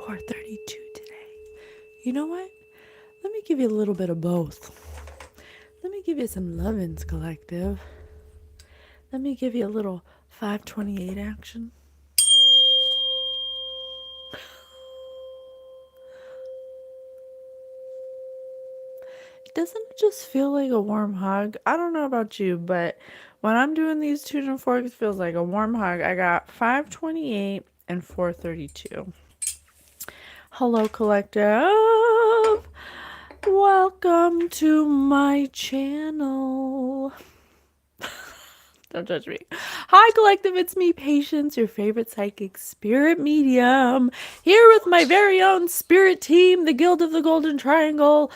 4:32 today. You know what? Let me give you a little bit of both. Let me give you some lovin's, collective. Let me give you a little 528 action. Doesn't it just feel like a warm hug? I don't know about you, but when I'm doing these tuna and forks, it feels like a warm hug. I got 528 and 432. Hello, collective. Welcome to my channel. Don't judge me. Hi, collective. It's me, Patience, your favorite psychic spirit medium, here with my very own spirit team, the Guild of the Golden Triangle.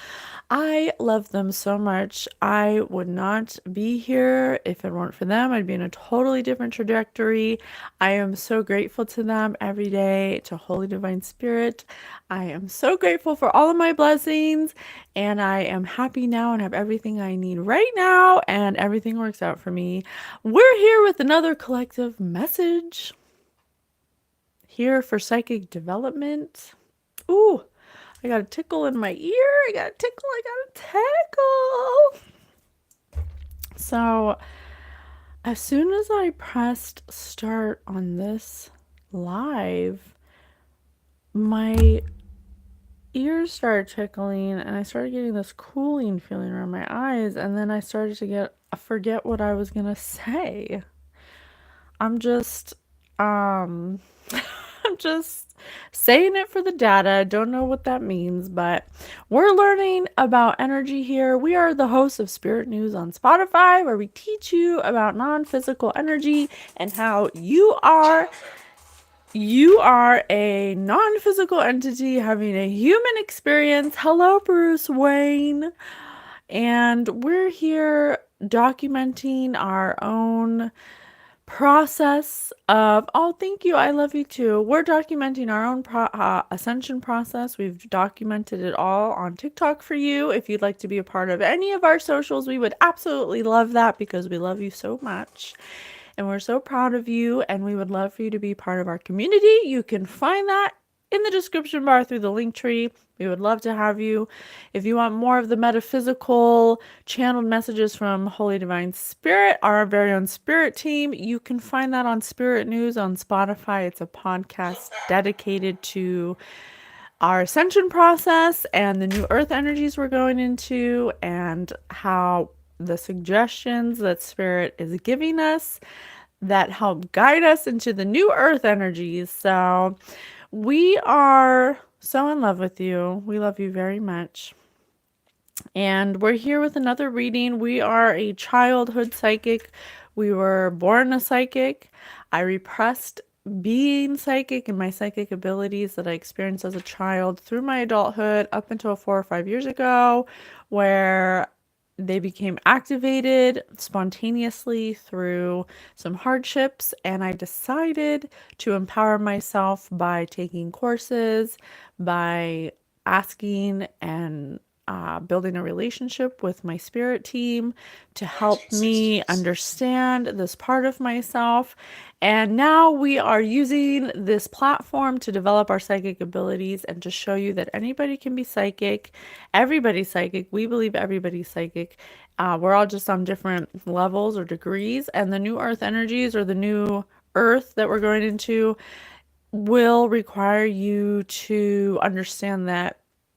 I love them so much. I would not be here if it weren't for them. I'd be in a totally different trajectory. I am so grateful to them every day, to Holy Divine Spirit. I am so grateful for all of my blessings, and I am happy now and have everything I need right now, and everything works out for me. We're here with another collective message. Here for psychic development. Ooh. I got a tickle in my ear. I got a tickle. So, as soon as I pressed start on this live, my ears started tickling and I started getting this cooling feeling around my eyes. And then I started to forget what I was going to say. I'm just saying it for the data. Don't know what that means, but we're learning about energy here. We are the hosts of Spirit News on Spotify, where we teach you about non-physical energy and how you are a non-physical entity having a human experience. Hello, Bruce Wayne. And we're here documenting our own process of, oh, thank you, I love you too. We're documenting our own ascension process. We've documented it all on TikTok for you. If you'd like to be a part of any of our socials, we would absolutely love that, because we love you so much and we're so proud of you, and we would love for you to be part of our community. You can find that in the description bar through the link tree. We would love to have you. If you want more of the metaphysical channeled messages from Holy Divine Spirit, our very own spirit team, you can find that on Spirit News on Spotify. It's a podcast dedicated to our ascension process and the new earth energies we're going into, and how the suggestions that Spirit is giving us that help guide us into the new earth energies. So we are so in love with you. We love you very much. And we're here with another reading. We are a childhood psychic. We were born a psychic. I repressed being psychic and my psychic abilities that I experienced as a child through my adulthood up until 4 or 5 years ago, where they became activated spontaneously through some hardships, and I decided to empower myself by taking courses, by asking and building a relationship with my spirit team to help me understand this part of myself. And now we are using this platform to develop our psychic abilities and to show you that anybody can be psychic. Everybody's psychic. We believe everybody's psychic. We're all just on different levels or degrees. And the new earth energies, or the new earth that we're going into, will require you to understand that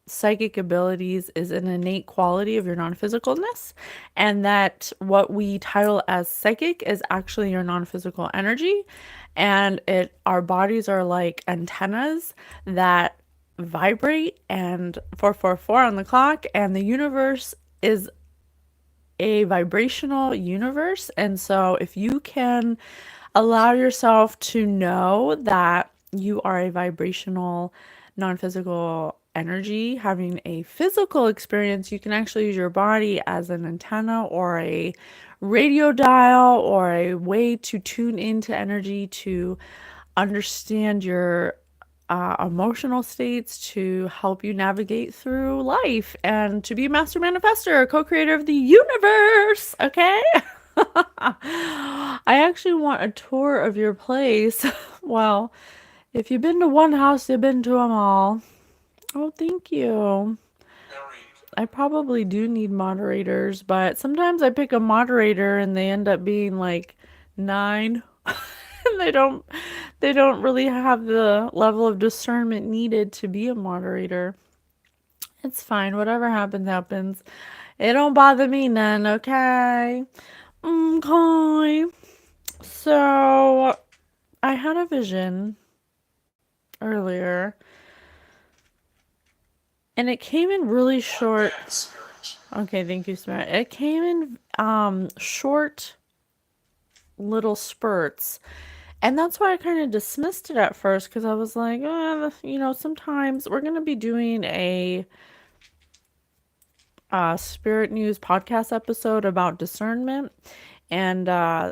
psychic abilities is an innate quality of your non-physicalness, and that what we title as psychic is actually your non-physical energy. And our bodies are like antennas that vibrate, and 444 on the clock, and the universe is a vibrational universe. And so if you can allow yourself to know that you are a vibrational non-physical energy having a physical experience, you can actually use your body as an antenna or a radio dial or a way to tune into energy, to understand your emotional states, to help you navigate through life, and to be a master manifester, co-creator of the universe. Okay. I actually want a tour of your place. Well, If you've been to one house, you've been to them all. Oh, thank you. I probably do need moderators, but sometimes I pick a moderator and they end up being like 9. And they don't really have the level of discernment needed to be a moderator. It's fine. Whatever happens, happens. It don't bother me none, okay? Okay. So, I had a vision earlier, and it came in really short. Okay, thank you, Spirit. It came in short little spurts. And that's why I kind of dismissed it at first because I was like, sometimes we're going to be doing a Spirit News podcast episode about discernment and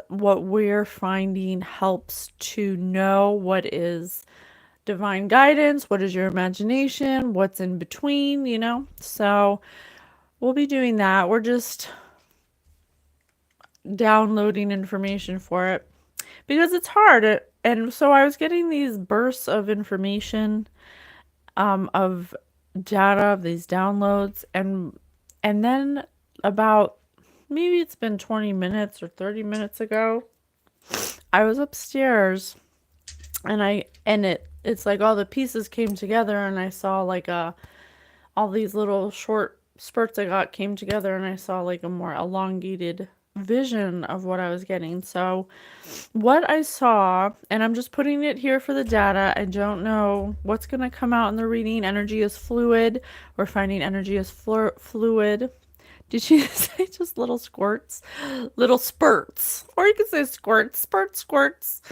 what we're finding helps to know what is divine guidance, what is your imagination, what's in between. So we'll be doing that. We're just downloading information for it because it's hard. And so I was getting these bursts of information, of data, of these downloads, and then about maybe it's been 20 minutes or 30 minutes ago, I was upstairs and it's like all the pieces came together and I saw like all these little short spurts I got came together and I saw like a more elongated vision of what I was getting. So what I saw, and I'm just putting it here for the data. I don't know what's going to come out in the reading. Energy is fluid. We're finding energy is fluid. Did you say just little squirts? Little spurts. Or you could say squirts, spurts, squirts.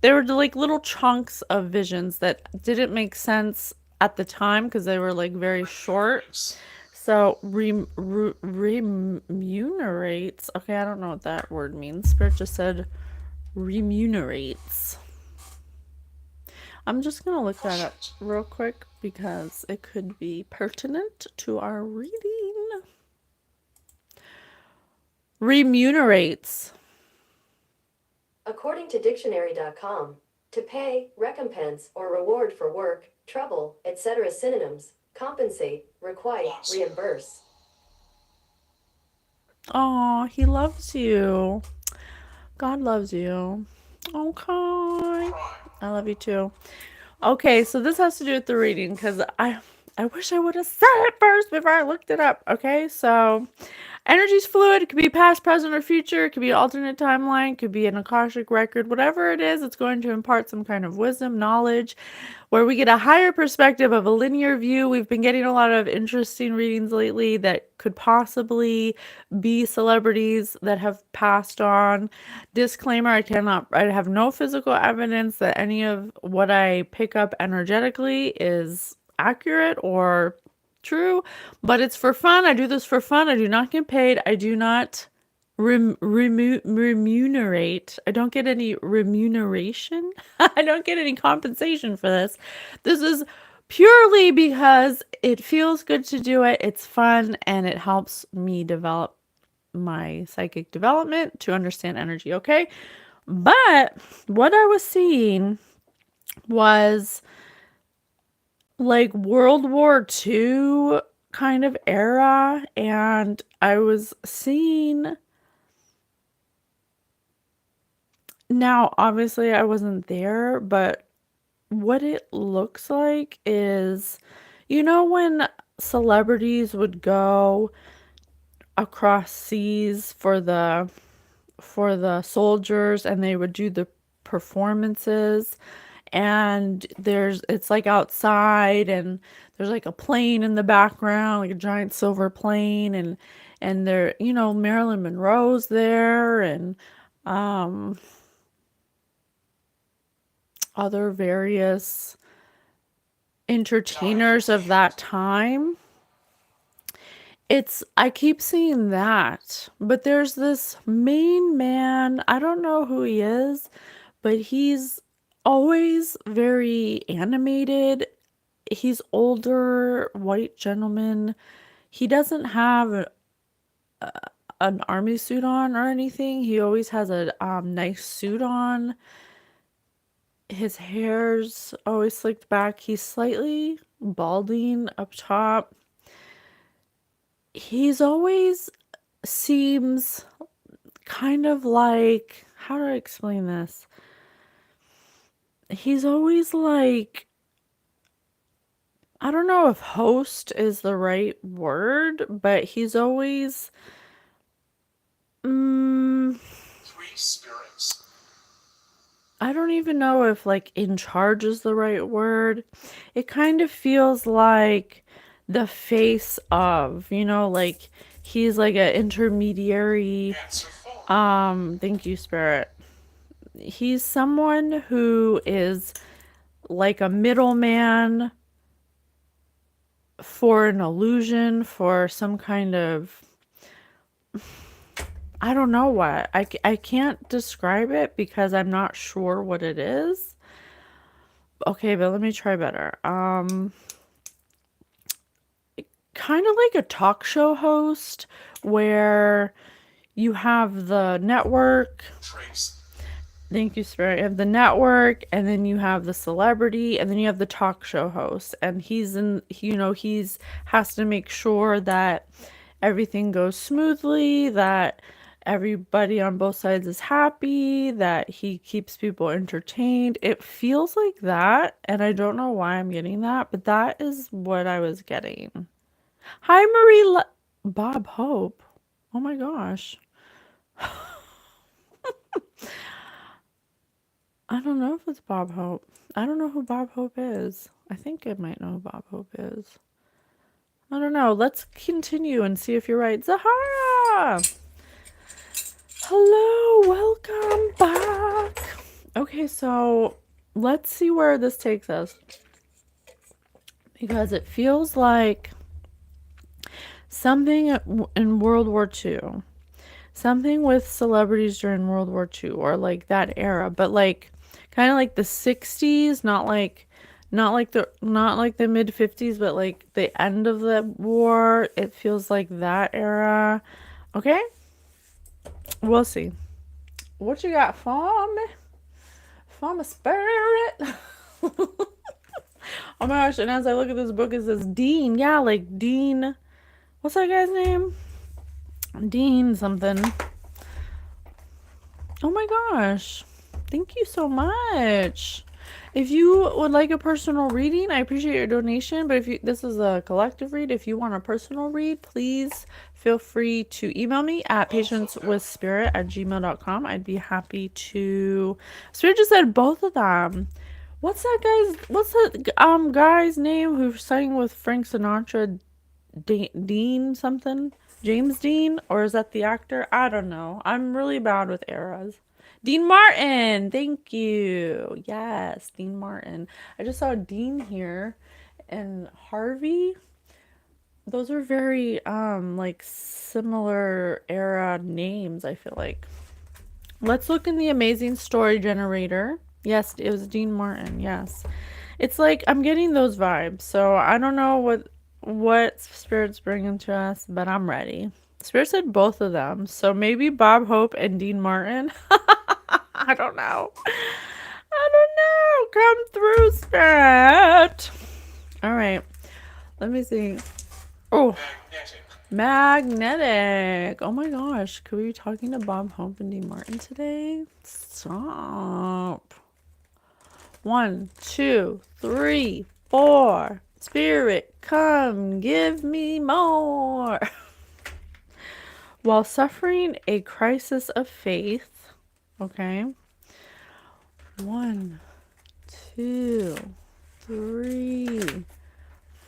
They were like little chunks of visions that didn't make sense at the time because they were like very short. So remunerates. Okay, I don't know what that word means. Spirit just said remunerates. I'm just going to look that up real quick because it could be pertinent to our reading. Remunerates. According to dictionary.com, to pay, recompense, or reward for work, trouble, etc. synonyms: compensate, requite, reimburse. Oh, he loves you. God loves you. Okay. I love you too. Okay, so this has to do with the reading because I wish I would have said it first before I looked it up. Okay, so energy's fluid. It could be past, present, or future. It could be an alternate timeline. It could be an Akashic record. Whatever it is, it's going to impart some kind of wisdom, knowledge, where we get a higher perspective of a linear view. We've been getting a lot of interesting readings lately that could possibly be celebrities that have passed on. Disclaimer, I have no physical evidence that any of what I pick up energetically is accurate or true, but it's for fun. I do this for fun. I do not get paid. I do not remunerate. I don't get any remuneration. I don't get any compensation for this. This is purely because it feels good to do it. It's fun and it helps me develop my psychic development to understand energy, okay? But what I was seeing was like World War II kind of era, and I was seeing. Now, obviously, I wasn't there, but what it looks like is, when celebrities would go across seas for the soldiers and they would do the performances, and it's like outside and there's like a plane in the background, like a giant silver plane, and there, Marilyn Monroe's there, and um other various entertainers of that time. I keep seeing that, but there's this main man. I don't know who he is, but he's always very animated. He's older, white gentleman. He doesn't have an army suit on or anything. He always has a nice suit on. His hair's always slicked back. He's slightly balding up top. He's always seems kind of like, how do I explain this? He's always like, I don't know if host is the right word, but he's always, mm, Three spirits. I don't even know if like in charge is the right word. It kind of feels like the face of, like he's like an intermediary. Answer phone. Thank you, Spirit. He's someone who is like a middleman for an illusion, for some kind of, I don't know what. I can't describe it because I'm not sure what it is. Okay, but let me try better. Kind of like a talk show host where you have the network. Trace. Thank you, Spirit. You have the network, and then you have the celebrity, and then you have the talk show host. And he's has to make sure that everything goes smoothly, that everybody on both sides is happy, that he keeps people entertained. It feels like that, and I don't know why I'm getting that, but that is what I was getting. Hi, Bob Hope. Oh my gosh. I don't know if it's Bob Hope. I don't know who Bob Hope is. I think I might know who Bob Hope is. I don't know. Let's continue and see if you're right. Zahara! Hello, welcome back. Okay, so let's see where this takes us. Because it feels like something in World War II. Something with celebrities during World War II or like that era, but like kind of like the 60s, not like the mid 50s, but like the end of the war. It feels like that era. Okay? We'll see. What you got for me? For my spirit? Oh my gosh, and as I look at this book, it says Dean. Yeah, like Dean. What's that guy's name? Dean something. Oh my gosh. Thank you so much. If you would like a personal reading, I appreciate your donation. But this is a collective read. If you want a personal read, please feel free to email me at patiencewithspirit@gmail.com. I'd be happy to. Spirit just said both of them. What's that guy's name who sang with Frank Sinatra? Dean something? James Dean? Or is that the actor? I don't know. I'm really bad with eras. Dean Martin! Thank you. Yes, Dean Martin. I just saw Dean here and Harvey. Those are very like similar era names, I feel like. Let's look in the amazing story generator. Yes, it was Dean Martin. Yes. It's like I'm getting those vibes. So I don't know what Spirit's bringing to us, but I'm ready. Spirit said both of them. So maybe Bob Hope and Dean Martin. I don't know. I don't know. Come through, Spirit. All right. Let me see. Oh, magnetic. Oh my gosh. Could we be talking to Bob Hope and Dean Martin today? Stop. 1, 2, 3, 4. Spirit, come give me more. While suffering a crisis of faith, okay. 1, 2, 3,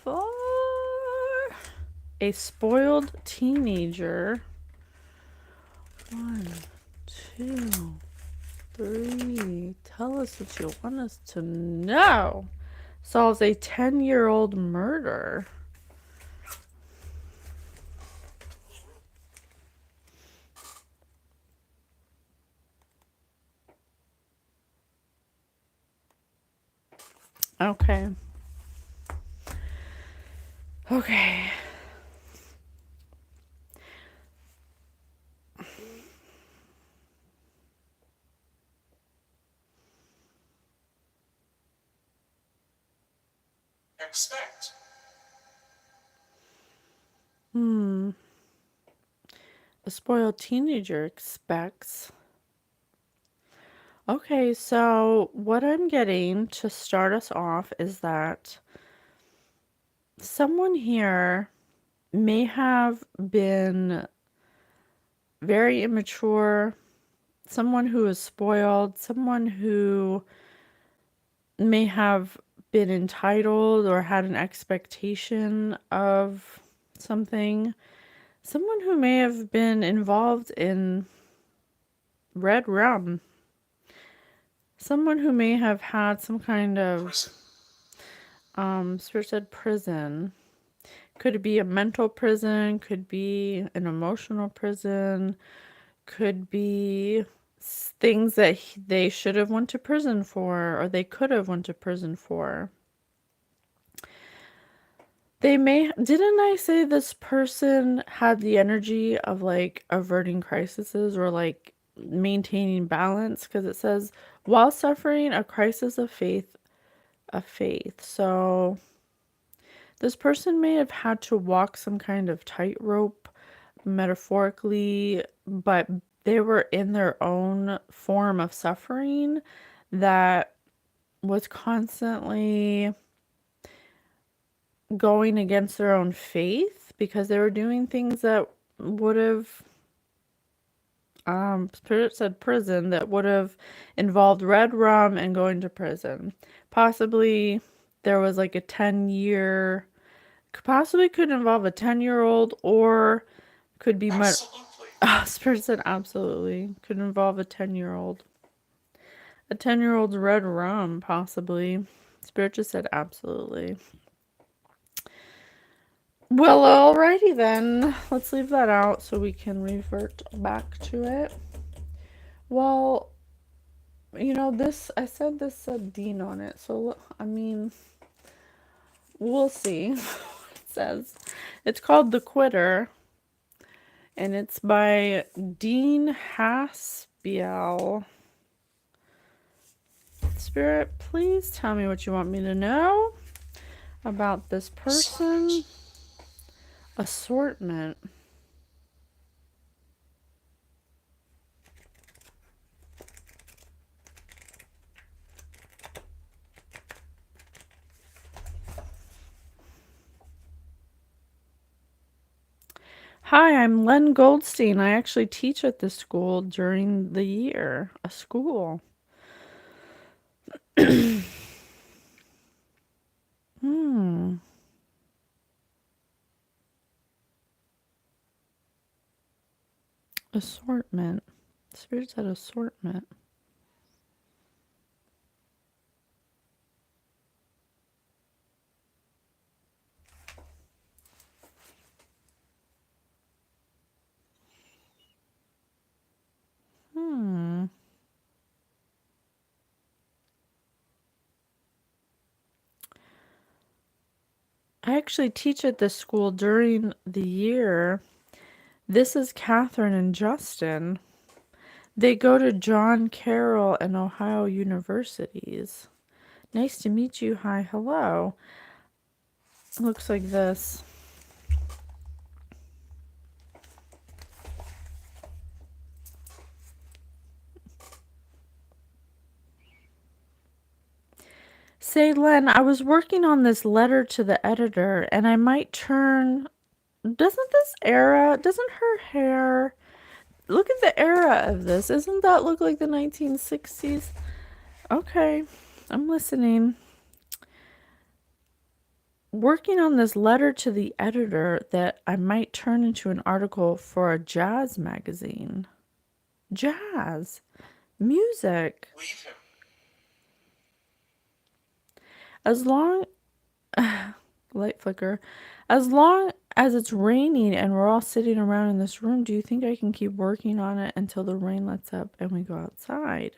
4. A spoiled teenager. 1, 2, 3. Tell us what you want us to know. Solves a 10-year-old murder. Okay. Okay. expect. Hmm. A spoiled teenager expects. Okay, so what I'm getting to start us off is that someone here may have been very immature, someone who is spoiled, someone who may have been entitled or had an expectation of something, someone who may have been involved in red rum, someone who may have had some kind of Prison. Spirit said prison. Could be a mental prison, could be an emotional prison, could be things that they should have went to prison for or they could have went to prison for. They may, didn't I say this person had the energy of like averting crises or like maintaining balance? Because it says, while suffering a crisis of faith, So this person may have had to walk some kind of tightrope, metaphorically, but they were in their own form of suffering that was constantly going against their own faith because they were doing things that would have, Spirit said prison, that would have involved red rum and going to prison. Possibly there was like a 10-year, possibly could involve a 10-year-old or could be much. Absolutely. Spirit said absolutely. Could involve a 10-year-old. A 10-year-old's red rum, possibly. Spirit just said absolutely. Well, alrighty then. Let's leave that out so we can revert back to it. Well, this, I said this said Dean on it, so, I mean, we'll see what it says. It's called The Quitter, and it's by Dean Haspiel. Spirit, please tell me what you want me to know about this person. Assortment. Hi, I'm Len Goldstein. I actually teach at this school during the year. A school. Hmm. Assortment. Spirit said assortment. Hmm. I actually teach at this school during the year. This is Catherine and Justin. They go to John Carroll and Ohio universities. Nice to meet you. Hi, hello. Looks like this. Say, Len, I was working on this letter to the editor, and I might turn. Doesn't her hair. Look at the era of this. Doesn't that look like the 1960s? Okay, I'm listening. Working on this letter to the editor that I might turn into an article for a jazz magazine. Jazz. Music. Leave him. As long light flicker. As long as it's raining and we're all sitting around in this room, do you think I can keep working on it until the rain lets up and we go outside?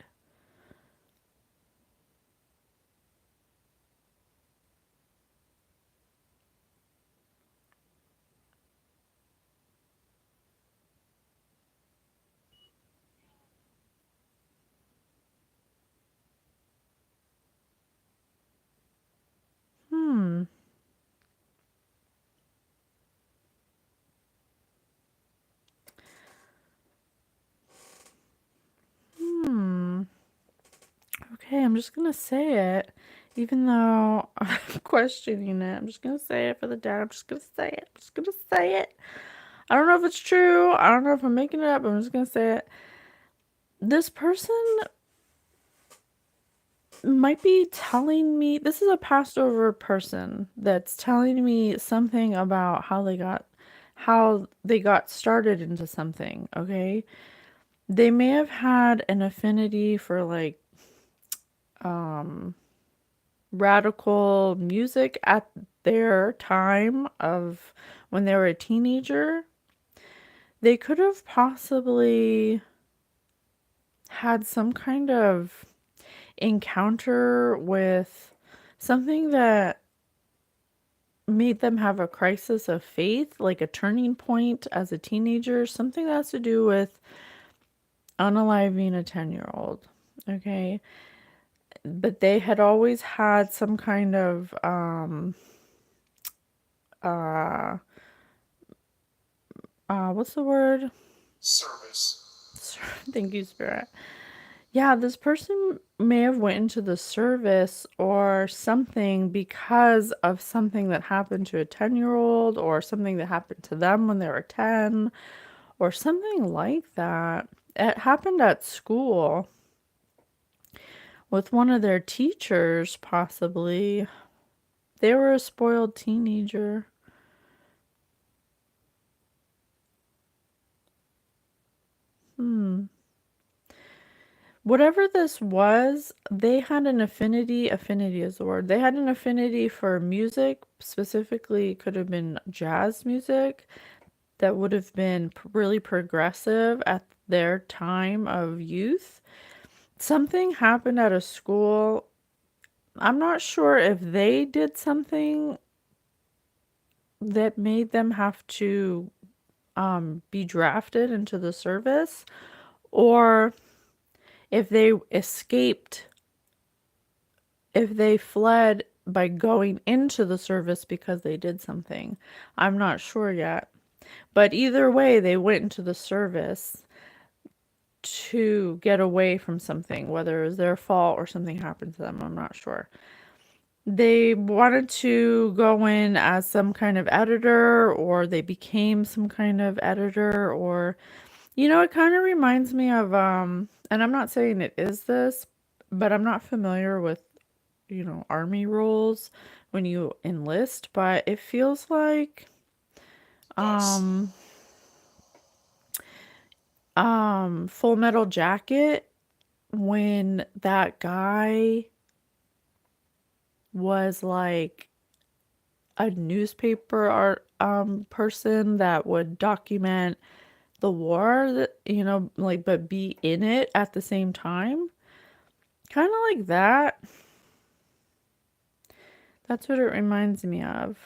Hmm. okay, I'm just gonna say it. Even though I'm questioning it, I'm just gonna say it for the dad. I'm just gonna say it. I'm just gonna say it. I don't know if it's true. I don't know if I'm making it up. I'm just gonna say it. This person might be telling me, this is a passed over person that's telling me something about how they got started into something, okay? They may have had an affinity for like um radical music at their time of when they were a teenager. They could have possibly had some kind of encounter with something that made them have a crisis of faith, like a turning point as a teenager, something that has to do with unaliving a 10-year-old. Okay. But they had always had some kind of uh what's the word? Service. Thank you, Spirit. Yeah, this person may have went into the service or something because of something that happened to a 10-year-old or something that happened to them when they were 10 or something like that. It happened at school with one of their teachers, possibly. They were a spoiled teenager. Hmm. Whatever this was, they had an affinity is the word. They had an affinity for music, specifically could have been jazz music that would have been really progressive at their time of youth. Something happened at a school. I'm not sure if they did something that made them have to be drafted into the service, or if they escaped, if they fled by going into the service because they did something. I'm not sure yet. But either way, they went into the service to get away from something, whether it was their fault or something happened to them. I'm not sure. They wanted to go in as some kind of editor, or they became some kind of editor, or it kind of reminds me of and I'm not saying it is this, but I'm not familiar with, army roles when you enlist, but it feels like Yes. um Full Metal Jacket, when that guy was like a newspaper art person that would document the war, that like, but be in it at the same time, kind of like that. That's what it reminds me of.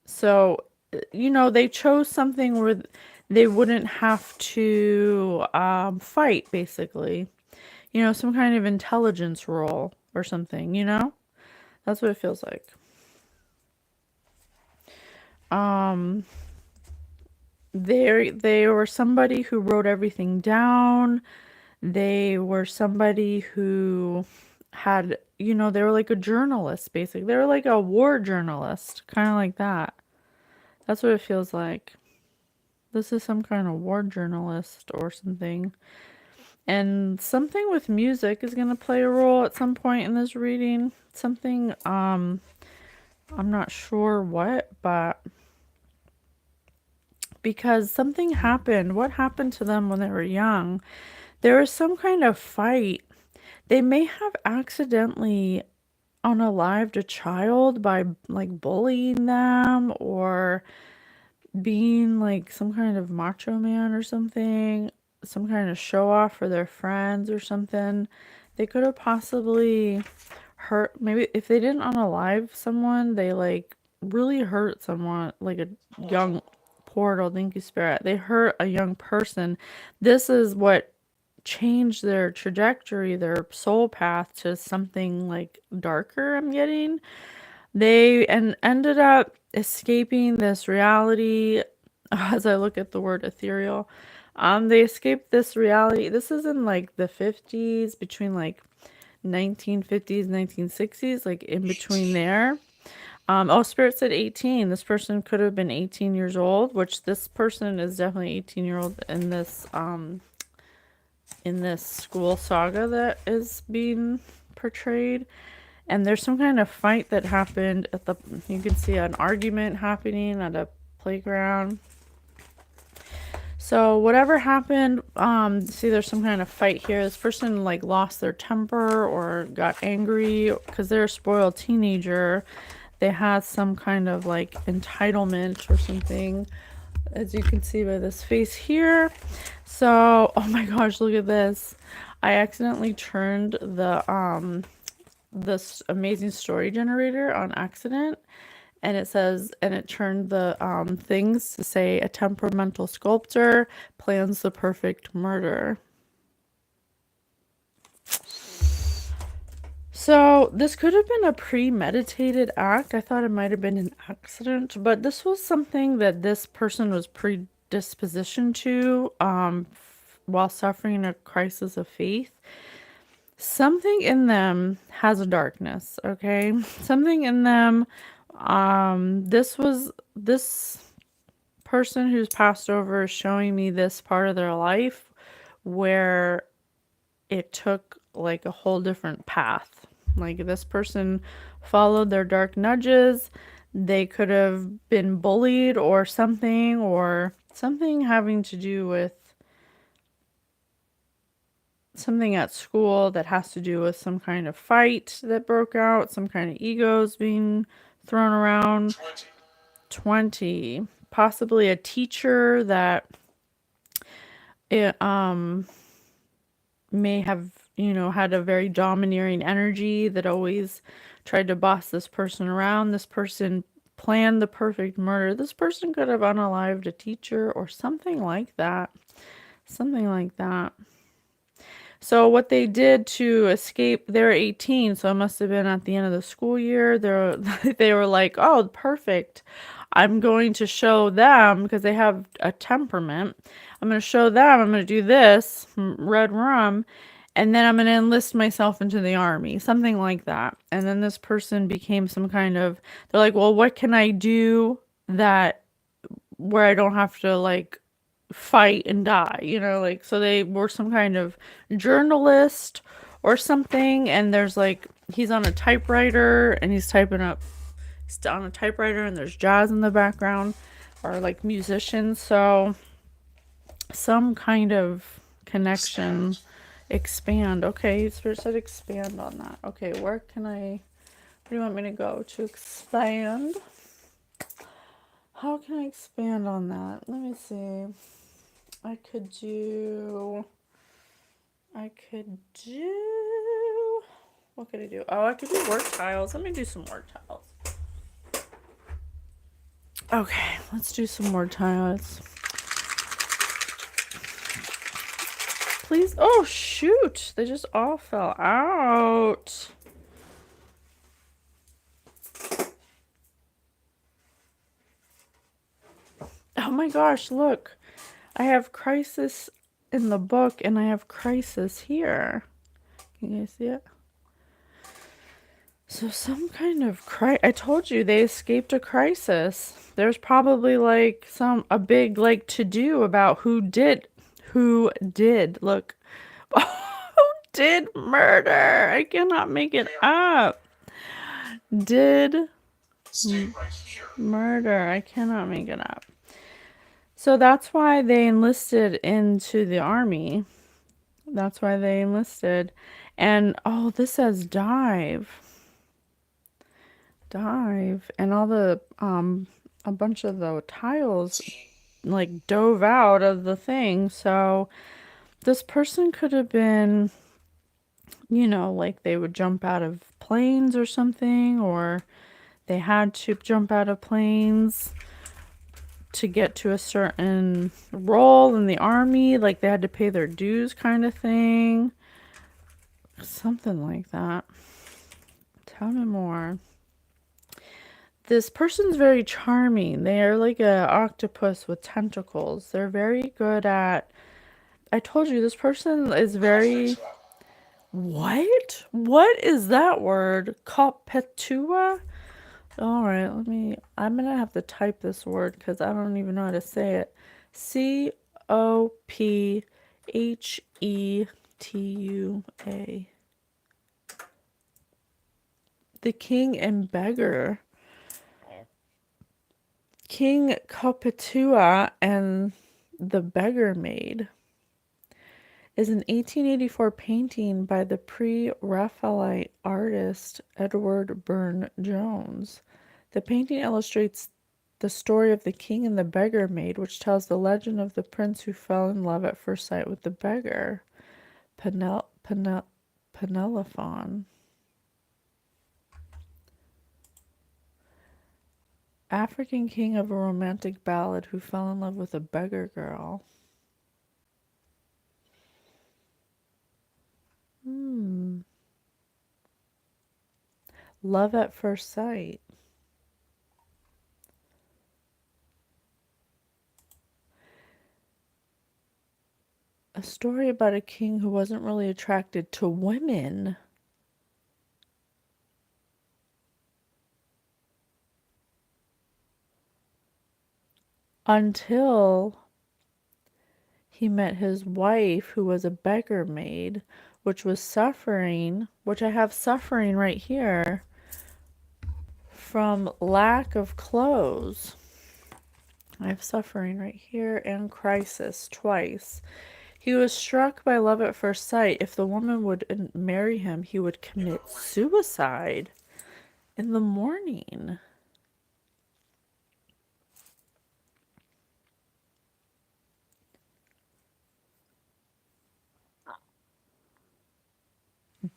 So they chose something where they wouldn't have to fight, basically, some kind of intelligence role or something. That's what it feels like. um they were somebody who wrote everything down. They were somebody who had, they were like a journalist, basically. They were like a war journalist, kind of like that. That's what it feels like. This is some kind of war journalist or something. And something with music is going to play a role at some point in this reading. Something, I'm not sure what, but because something happened. What happened to them when they were young? There was some kind of fight. They may have accidentally unalived a child by like bullying them, or being like some kind of macho man or something, some kind of show off for their friends or something. They could have possibly hurt, maybe if they didn't unalive someone, they like really hurt someone, like a young portal, thank you, Spirit. They hurt a young person. This is what changed their trajectory, their soul path to something like darker, I'm getting. They ended up escaping this reality. As I look at the word ethereal, they escaped this reality. This is in like the 50s, between like 1950s, 1960s, like in between there. Oh, Spirit said 18. This person could have been 18 years old, which this person is definitely 18-year-old in this school saga that is being portrayed. And there's some kind of fight that happened at the, you can see an argument happening at a playground. So whatever happened, see there's some kind of fight here. This person like lost their temper or got angry because they're a spoiled teenager. They had some kind of like entitlement or something, as you can see by this face here. So, oh my gosh, look at this. I accidentally turned the this amazing story generator on accident, and it says, and it turned the things to say a temperamental sculptor plans the perfect murder. So this could have been a premeditated act. I thought it might have been an accident, but this was something that this person was predispositioned to while suffering a crisis of faith. Something in them has a darkness, okay? Something in them, this person who's passed over is showing me this part of their life where it took like a whole different path. Like this person followed their dark nudges. They could have been bullied or something having to do with something at school that has to do with some kind of fight that broke out, some kind of egos being thrown around. 20. Possibly a teacher that it may have, had a very domineering energy that always tried to boss this person around. This person planned the perfect murder. This person could have unalived a teacher or something like that. Something like that. So what they did to escape, they're 18, so it must have been at the end of the school year. They were like, oh, perfect. I'm going to show them, because they have a temperament. I'm going to show them, I'm going to do this, red rum, and then I'm going to enlist myself into the army, something like that. And then this person became some kind of, they're like, well, what can I do that, where I don't have to like fight and die, like, so they were some kind of journalist or something. And there's like, he's on a typewriter and he's typing up, he's on a typewriter and there's jazz in the background, or like musicians. So some kind of connection. Expand. Okay, Spirit said expand on that. Okay, where do you want me to go to expand? How can I expand on that? Let me see. I could do, what could I do? Oh, I could do work tiles. Let me do some work tiles. Okay, let's do some more tiles. Please. Oh, shoot. They just all fell out. Oh my gosh, look. I have crisis in the book and I have crisis here. Can you guys see it? So some kind of I told you they escaped a crisis. There's probably like a big like to do about who did look. Who did murder? I cannot make it up. Did murder. I cannot make it up. So that's why they enlisted into the army. That's why they enlisted. And oh, this says dive. And all the a bunch of the tiles like dove out of the thing. So this person could have been, like they would jump out of planes or something, or they had to jump out of planes to get to a certain role in the army, like they had to pay their dues kind of thing. Something like that. Tell me more. This person's very charming. They are like an octopus with tentacles. They're very good at, I told you, this person is very What? What is that word? Copetua? All right, I'm gonna have to type this word because I don't even know how to say it. Cophetua. The king and beggar. King Copetua and the Beggar Maid is an 1884 painting by the pre-Raphaelite artist Edward Burne-Jones. The painting illustrates the story of the king and the beggar maid, which tells the legend of the prince who fell in love at first sight with the beggar, Penelophon. African king of a romantic ballad who fell in love with a beggar girl. Love at first sight. A story about a king who wasn't really attracted to women. Until he met his wife, who was a beggar maid, which was suffering, which I have suffering right here, from lack of clothes. I have suffering right here and crisis twice. He was struck by love at first sight. If the woman would marry him, he would commit suicide in the morning.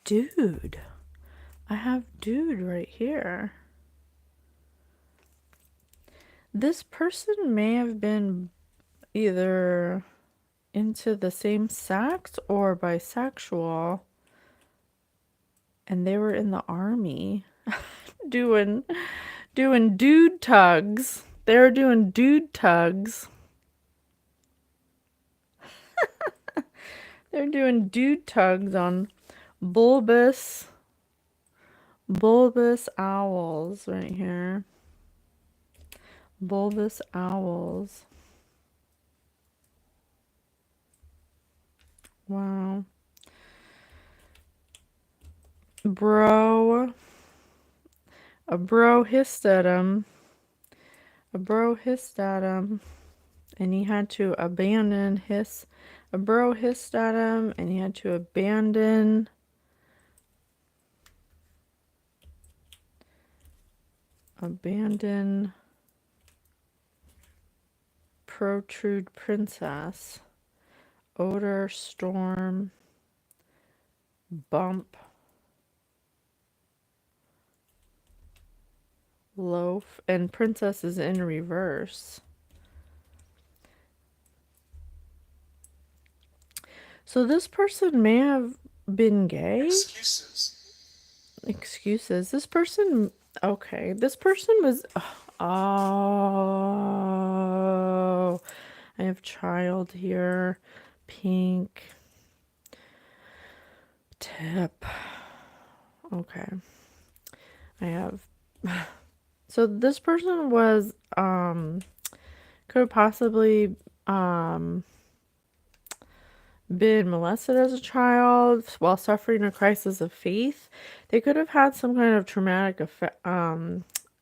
Dude. I have dude right here. This person may have been either into the same sex or bisexual, and they were in the army doing dude tugs. They were doing dude tugs. They're doing dude tugs on bulbous owls right here. Bulbous owls. Wow. Bro. A bro hissed at him. And he had to abandon his. A bro hissed at him, and he had to abandon. Protrude princess. Odor, storm, bump, loaf, and princess is in reverse. So this person may have been gay. Excuses. This person, okay. This person was, oh, I have child here. Pink. Tip. Okay. I have, so this person was, could have possibly, been molested as a child while suffering a crisis of faith. They could have had some kind of traumatic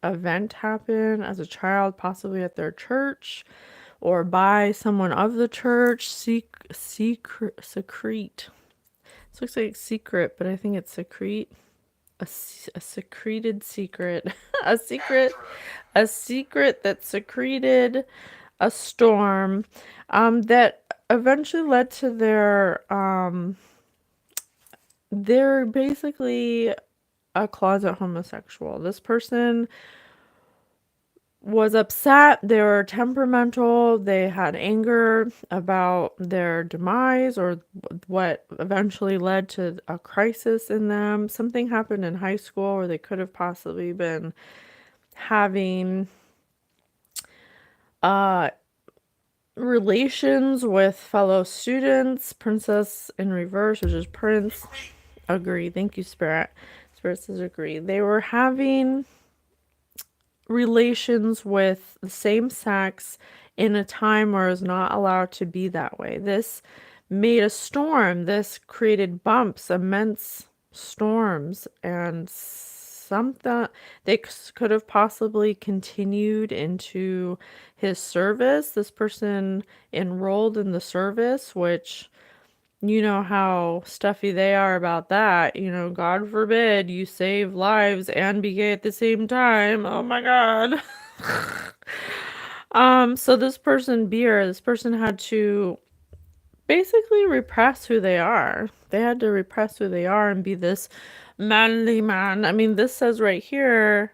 event happen as a child, possibly at their church or by someone of the church. Secrete. This looks like secret, but I think it's secrete. A secreted secret. a secret that secreted a storm that eventually led to they're basically a closet homosexual. This person was upset, they were temperamental, they had anger about their demise or what eventually led to a crisis in them. Something happened in high school where they could have possibly been having relations with fellow students. Princess in reverse, which is prince. Agree. Thank you, Spirit. Spirit says agree. They were having relations with the same sex in a time where it was not allowed to be that way. This made a storm. This created bumps, immense storms, and something they could have possibly continued into his service. This person enrolled in the service, which you know how stuffy they are about that. You know, God forbid you save lives and be gay at the same time. Oh my God. So this person had to basically repress who they are. They had to repress who they are and be this manly man. I mean, this says right here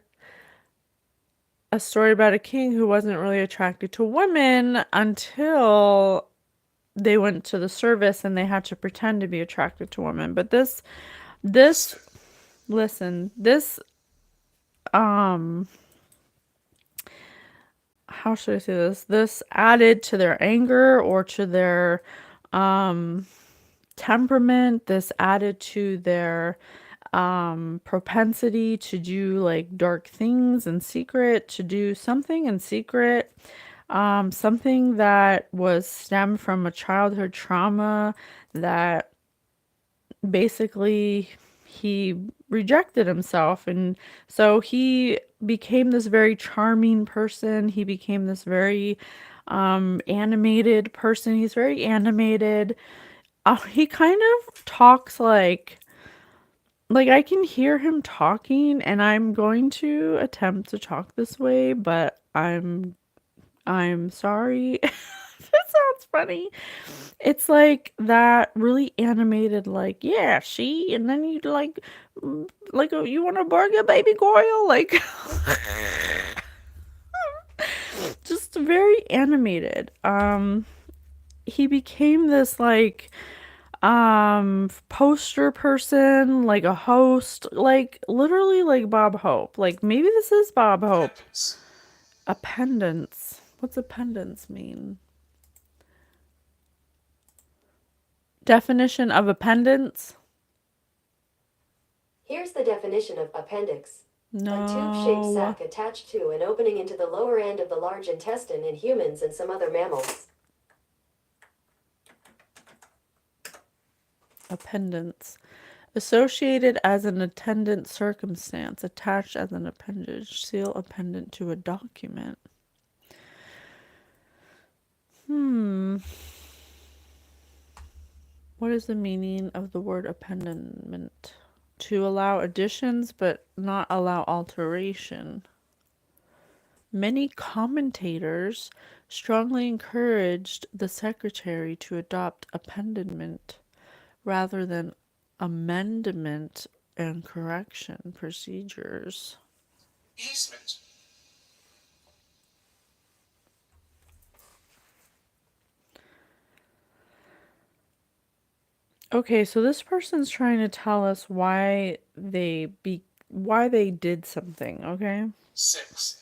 a story about a king who wasn't really attracted to women until they went to the service and they had to pretend to be attracted to women. But this, listen, this, um, how should I say this? This added to their anger or to their, um, temperament. This added to their, propensity to do like dark things in secret, to do something in secret. Something that was stemmed from a childhood trauma that basically he rejected himself, and so he became this very charming person. He became this very animated person. He's very animated. He kind of talks like I can hear him talking, and I'm going to attempt to talk this way, but I'm sorry. That sounds funny. It's like that really animated, like, yeah, she, and then you like, you want a burger, baby girl? Like, just very animated. He became this, like, poster person, like a host, like, literally like Bob Hope. Like, maybe this is Bob Hope. Appendix. Appendance. What's appendance mean? Definition of appendance? Here's the definition of appendix. A tube-shaped No. sac attached to and opening into the lower end of the large intestine in humans and some other mammals. Appendance. Associated as an attendant circumstance, attached as an appendage, seal appendant to a document. What is the meaning of the word appendament? To allow additions but not allow alteration. Many commentators strongly encouraged the secretary to adopt appendament rather than amendment and correction procedures. Easement. Okay, so this person's trying to tell us why they did something, okay? 6.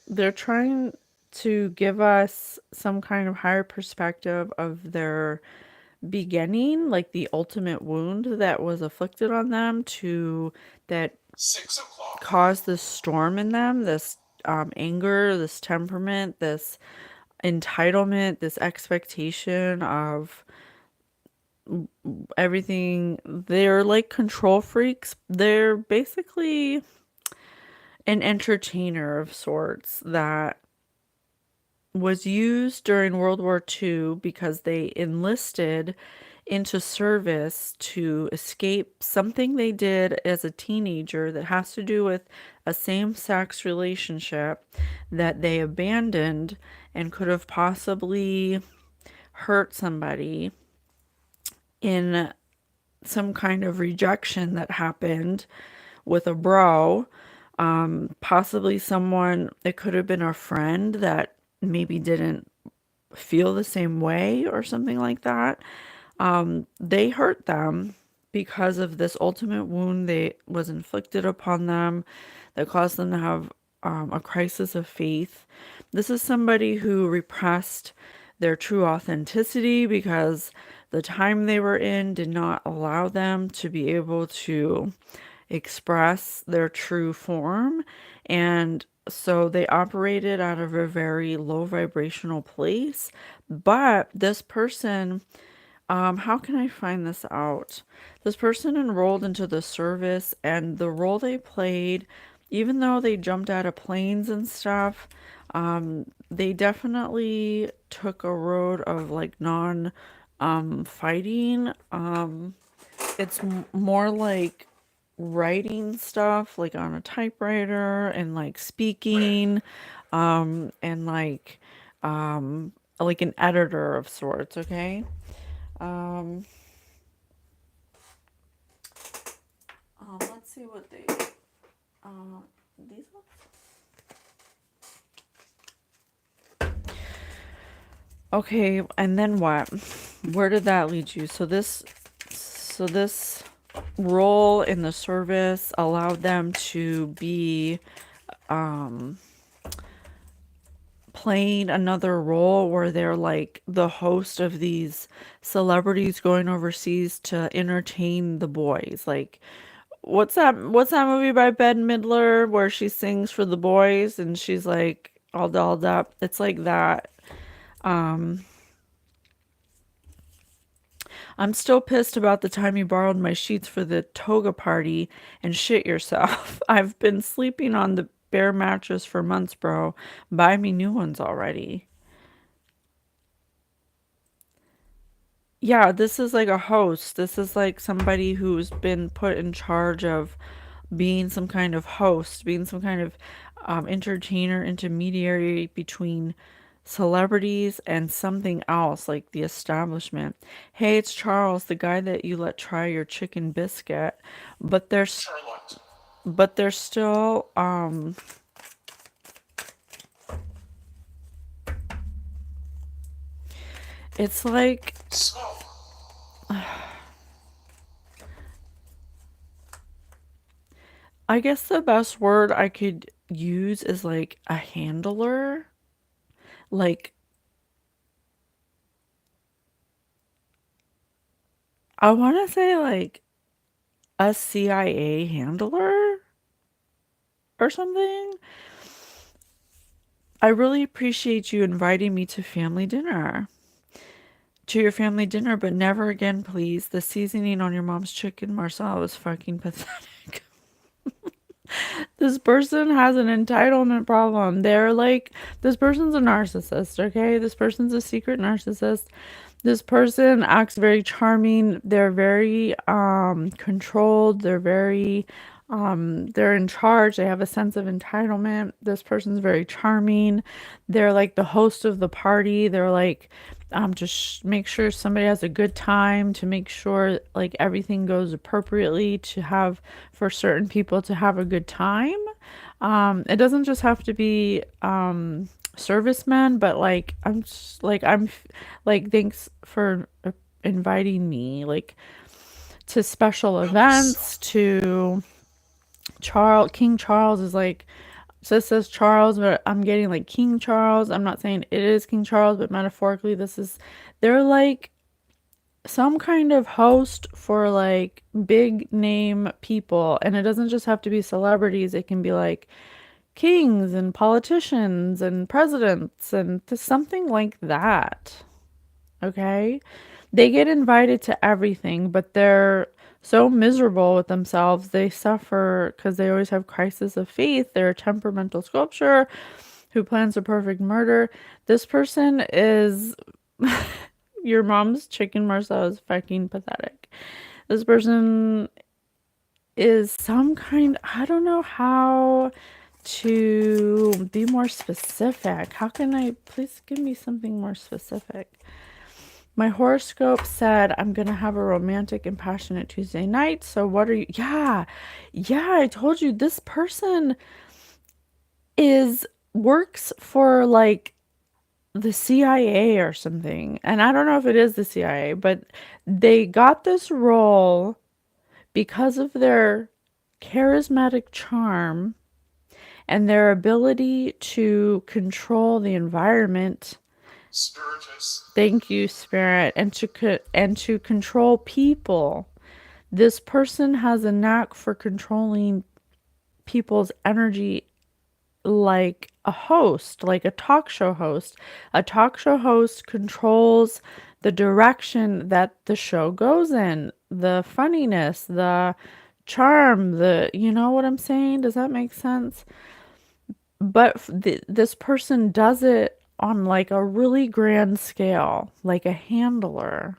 They're trying to give us some kind of higher perspective of their beginning, like the ultimate wound that was afflicted on them to that 6 o'clock. caused this storm in them, this anger, this temperament, this entitlement, this expectation of everything. They're like control freaks. They're basically an entertainer of sorts that was used during World War II because they enlisted into service to escape something they did as a teenager that has to do with a same-sex relationship that they abandoned and could have possibly hurt somebody in some kind of rejection that happened with a bro. Possibly someone, it could have been a friend that maybe didn't feel the same way or something like that. They hurt them because of this ultimate wound that was inflicted upon them that caused them to have a crisis of faith. This is somebody who repressed their true authenticity because the time they were in did not allow them to be able to express their true form. And so they operated out of a very low vibrational place. But this person, how can I find this out? This person enrolled into the service, and the role they played, even though they jumped out of planes and stuff, they definitely took a road of like non fighting. It's more like writing stuff like on a typewriter and like speaking, and like an editor of sorts, okay? Um, let's see what they, these ones? Okay, and then what? Where did that lead you? So this role in the service allowed them to be playing another role where they're like the host of these celebrities going overseas to entertain the boys. Like what's that movie by Bette Midler where she sings for the boys and she's like all dolled up? It's like that. Um I'm still pissed about the time you borrowed my sheets for the toga party and shit yourself. I've been sleeping on the bare mattress for months, bro. Buy me new ones already. Yeah, this is like a host. This is like somebody who's been put in charge of being some kind of host, being some kind of entertainer, intermediary between celebrities and something else, like the establishment. Hey, it's Charles, the guy that you let try your chicken biscuit, but there's Charlotte. but they're still it's like Smoke. I guess the best word I could use is like a handler. Like I want to say like a CIA handler or something. I really appreciate you inviting me to family dinner. To your family dinner, but never again, please. The seasoning on your mom's chicken marsala is fucking pathetic. This person has an entitlement problem. They're like, this person's a narcissist, okay? This person's a secret narcissist. This person acts very charming. They're very controlled. They're in charge. They have a sense of entitlement. This person's very charming. They're like the host of the party. They're like just make sure somebody has a good time, to make sure like everything goes appropriately, to have for certain people to have a good time. It doesn't just have to be servicemen, but like like thanks for inviting me like to special Release. events. To King Charles is like, so it says Charles, but I'm getting like King Charles. I'm not saying it is King Charles, but metaphorically, they're like some kind of host for like big name people. And it doesn't just have to be celebrities, it can be like kings and politicians and presidents and something like that. Okay. They get invited to everything, but they're so miserable with themselves. They suffer because they always have crisis of faith. They're a temperamental sculpture who plans a perfect murder. This person is your mom's chicken marsala is fucking pathetic. This person is some kind, I don't know how to be more specific. How can I please give me something more specific? My horoscope said I'm gonna have a romantic and passionate Tuesday night. So what are you? Yeah, yeah. I told you this person is works for like the CIA or something, and I don't know if it is the CIA, but they got this role because of their charismatic charm and their ability to control the environment Spiritus. Thank you, Spirit. And to control people. This person has a knack for controlling people's energy like a host, like a talk show host. A talk show host controls the direction that the show goes in, the funniness, the charm, you know what I'm saying? Does that make sense? But this person does it on like a really grand scale, like a handler.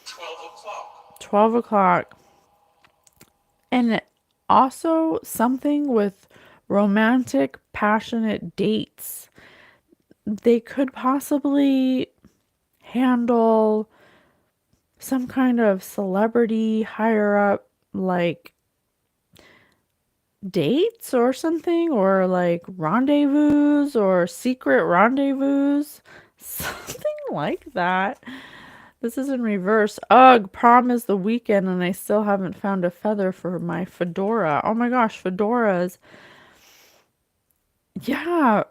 12 o'clock. 12 o'clock. And also something with romantic, passionate dates. They could possibly handle some kind of celebrity higher up, like dates or something, or like rendezvous or secret rendezvous, something like that. This is in reverse. Ugh, prom is the weekend and I still haven't found a feather for my fedora. Oh my gosh, fedoras. Yeah.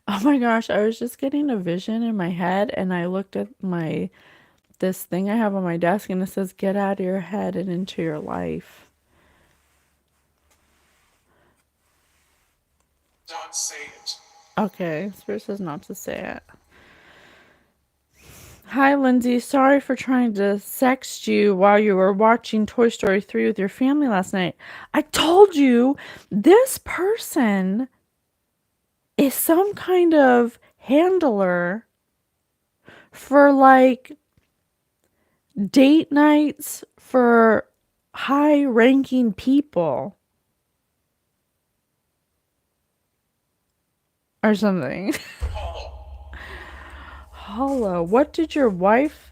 Oh my gosh, I was just getting a vision in my head and I looked at this thing I have on my desk and it says get out of your head and into your life. Don't say it. Okay, Spirit says not to say it. Hi, Lindsay. Sorry for trying to sext you while you were watching Toy Story 3 with your family last night. I told you this person is some kind of handler for like date nights for high ranking people or something. Hollow. Hollow. What did your wife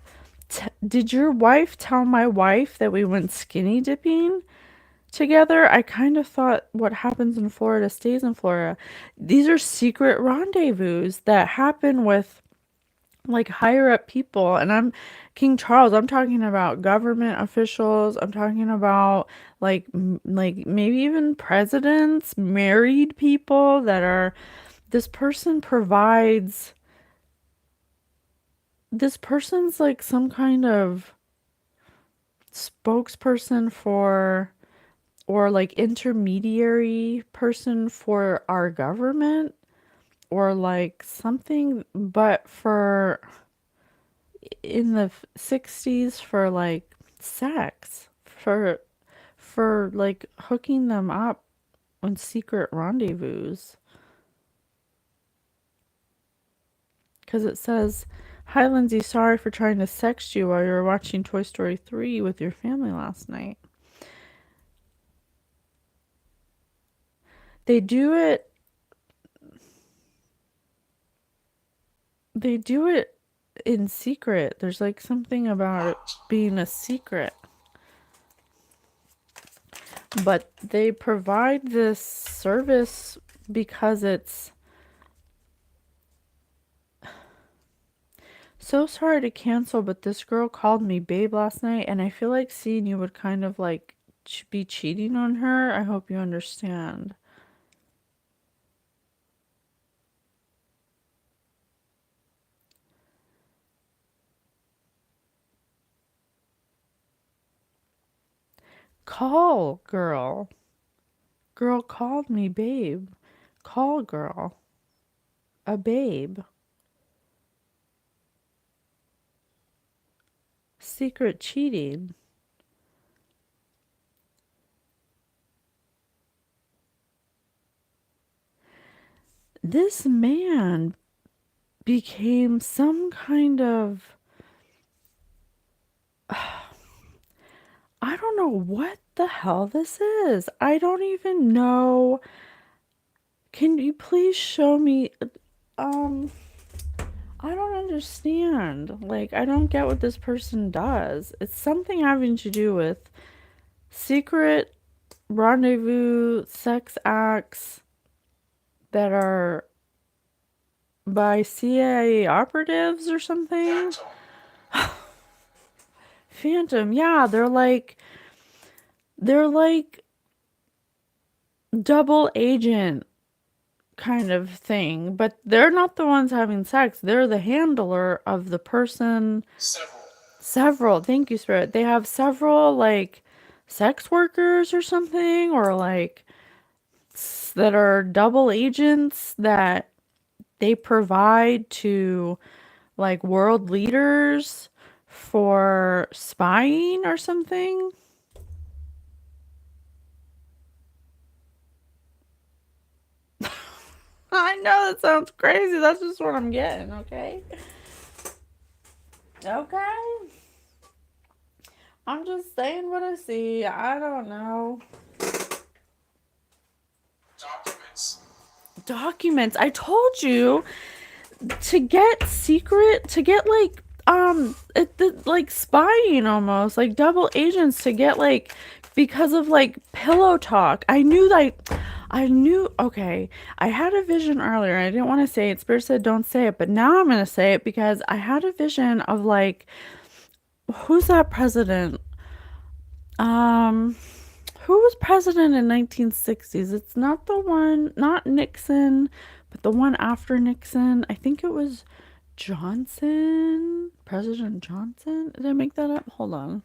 did your wife tell my wife that we went skinny dipping together? I kind of thought what happens in Florida stays in Florida. These are secret rendezvous that happen with like higher up people, and I'm King Charles. I'm talking about government officials. I'm talking about like maybe even presidents, married people that are this person provides this person's like some kind of spokesperson for or like intermediary person for our government or like something, but for in the 60s for like sex, for like hooking them up on secret rendezvous. Because it says, hi Lindsay, sorry for trying to sext you while you were watching Toy Story 3 with your family last night. They do it they do it in secret. There's like something about it being a secret. But they provide this service because it's so sorry to cancel, but this girl called me babe last night, and I feel like seeing you would kind of like be cheating on her. I hope you understand. Call, girl. Girl called me babe. Call, girl. A babe. Secret cheating. This man became some kind of I don't know what the hell this is. I don't even know. Can you please show me um I don't understand. Like I don't get what this person does. It's something having to do with secret rendezvous sex acts that are by CIA operatives or something. Phantom. Phantom. Yeah, they're like double agent kind of thing, but they're not the ones having sex. They're the handler of the person. Several. Several, thank you, Spirit. They have several like sex workers or something, or like that are double agents that they provide to like world leaders for spying or something. I know that sounds crazy. That's just what I'm getting, okay? Okay. I'm just saying what I see. I don't know. Documents. Documents. I told you to get secret, to get like spying almost, like double agents to get like because of like pillow talk. I knew, okay, I had a vision earlier. I didn't want to say it. Spirit said don't say it, but now I'm going to say it because I had a vision of like who's that president? Um who was president in 1960s? It's not the one, not Nixon, but the one after Nixon. I think it was Johnson. President Johnson? Did I make that up? Hold on.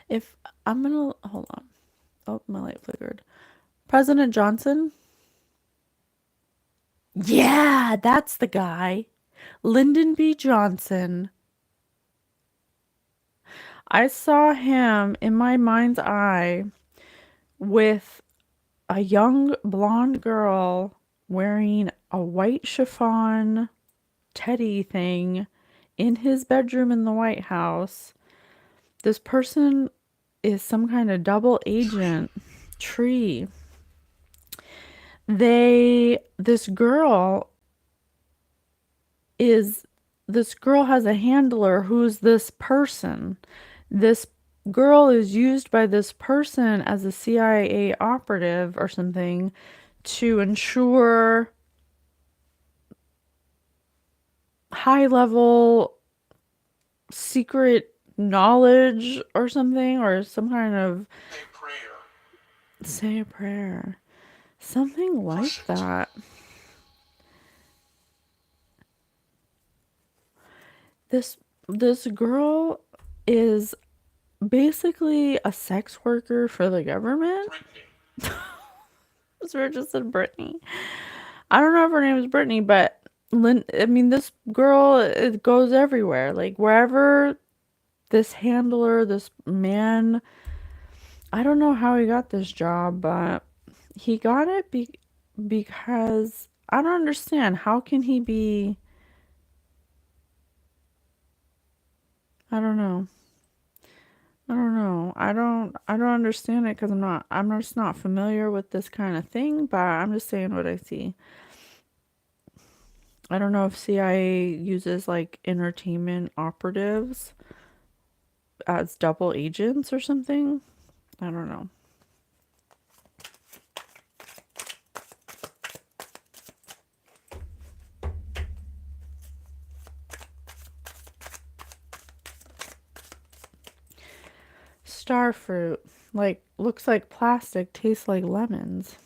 If I'm gonna hold on. Oh, my light flickered. President Johnson? Yeah, that's the guy. Lyndon B. Johnson. I saw him in my mind's eye with a young blonde girl wearing a white chiffon teddy thing in his bedroom in the White House. This person is some kind of double agent. Tree. This girl is, this girl has a handler who's this person. This girl is used by this person as a CIA operative or something to ensure high level secret knowledge or something, or some kind of A prayer. say a prayer. Something like Push it. that. This girl is basically a sex worker for the government. Brittany. So just said Brittany. I don't know if her name is Brittany, but I mean, this girl, it goes everywhere. Like wherever this handler, this man, I don't know how he got this job, but he got it because I don't understand. How can he be? I don't know. I don't know. I don't understand it because I'm just not familiar with this kind of thing, but I'm just saying what I see. I don't know if CIA uses like entertainment operatives as double agents or something. I don't know. Star fruit. Like looks like plastic, tastes like lemons.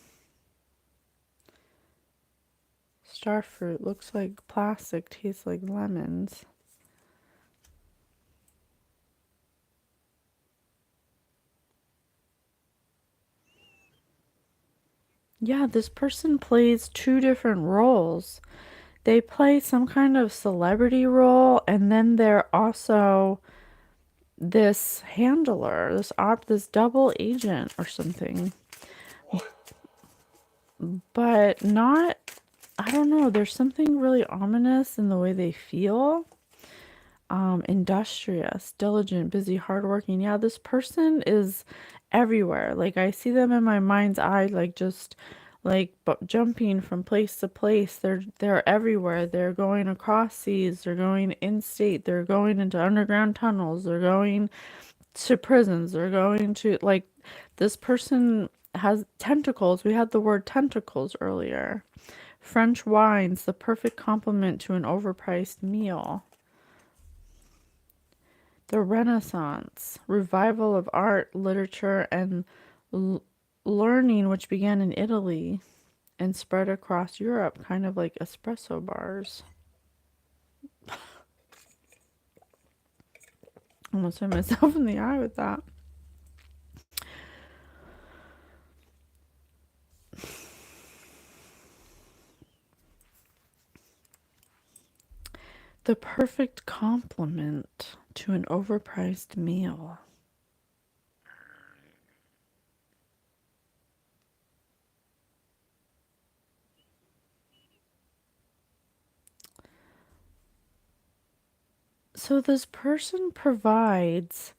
Star fruit looks like plastic, tastes like lemons. Yeah, this person plays two different roles. They play some kind of celebrity role, and then they're also this handler, this double agent or something. Wood. But not, I don't know, there's something really ominous in the way they feel. Industrious, diligent, busy, hardworking. Yeah, this person is everywhere. Like I see them in my mind's eye, like just like jumping from place to place. They're everywhere. They're going across seas. They're going in state. They're going into underground tunnels. They're going to prisons. They're going to like this person has tentacles. We had the word tentacles earlier. French wines, the perfect complement to an overpriced meal. The Renaissance, revival of art, literature, and l- learning, which began in Italy and spread across Europe, kind of like espresso bars. Almost hit myself in the eye with that. The perfect complement to an overpriced meal. So this person provides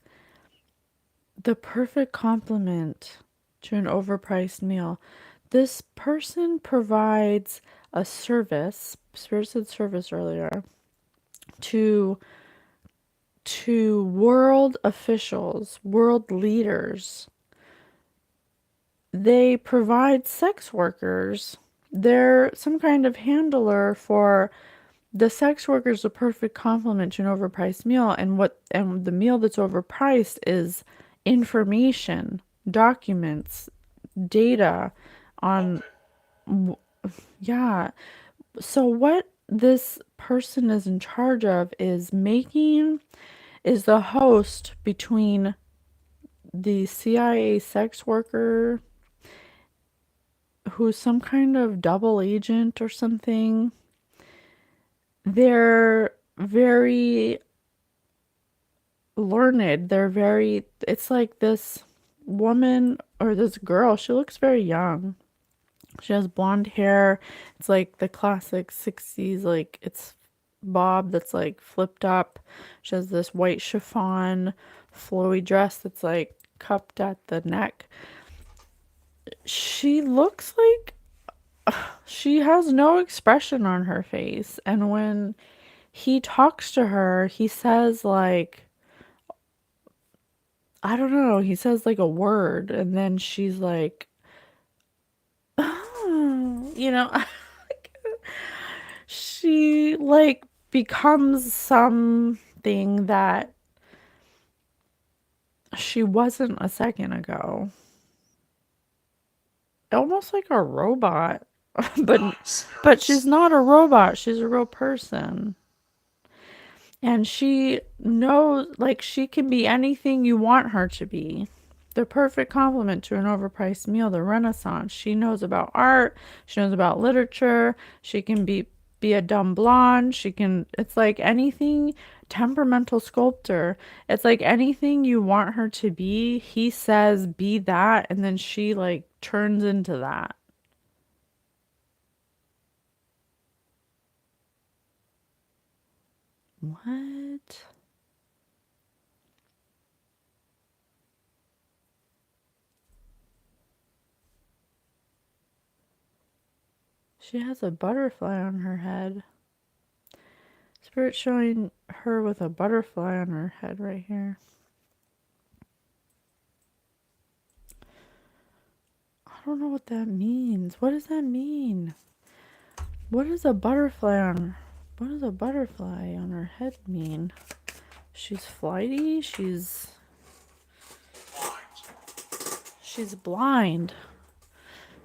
the perfect complement to an overpriced meal. This person provides a service, Spirit said service earlier, to world officials, world leaders. They provide sex workers. They're some kind of handler for the sex workers, a perfect complement to an overpriced meal. And the meal that's overpriced is information, documents, data on, Open. yeah. So what this person is in charge of is the host between the CIA sex worker who's some kind of double agent or something. They're very learned. It's like this woman or this girl, she looks very young. She has blonde hair. It's like the classic 60s, like it's bob that's like flipped up. She has this white chiffon flowy dress that's like cupped at the neck. She looks like she has no expression on her face. And when he talks to her, he says like, I don't know, he says like a word and then she's like, oh, she like becomes something that she wasn't a second ago. Almost like a robot. but Kind but she's spirits. not a robot. She's a real person. And she knows, like, she can be anything you want her to be. The perfect complement to an overpriced meal, the Renaissance. She knows about art, she knows about literature, she can be a dumb blonde, it's like anything, temperamental sculptor. It's like anything you want her to be, he says be that, and then she like turns into that. What? She has a butterfly on her head. Spirit showing her with a butterfly on her head right here. I don't know what that means. What does that mean? What does a butterfly on what does a butterfly on her head mean? She's flighty, Blind. she's blind.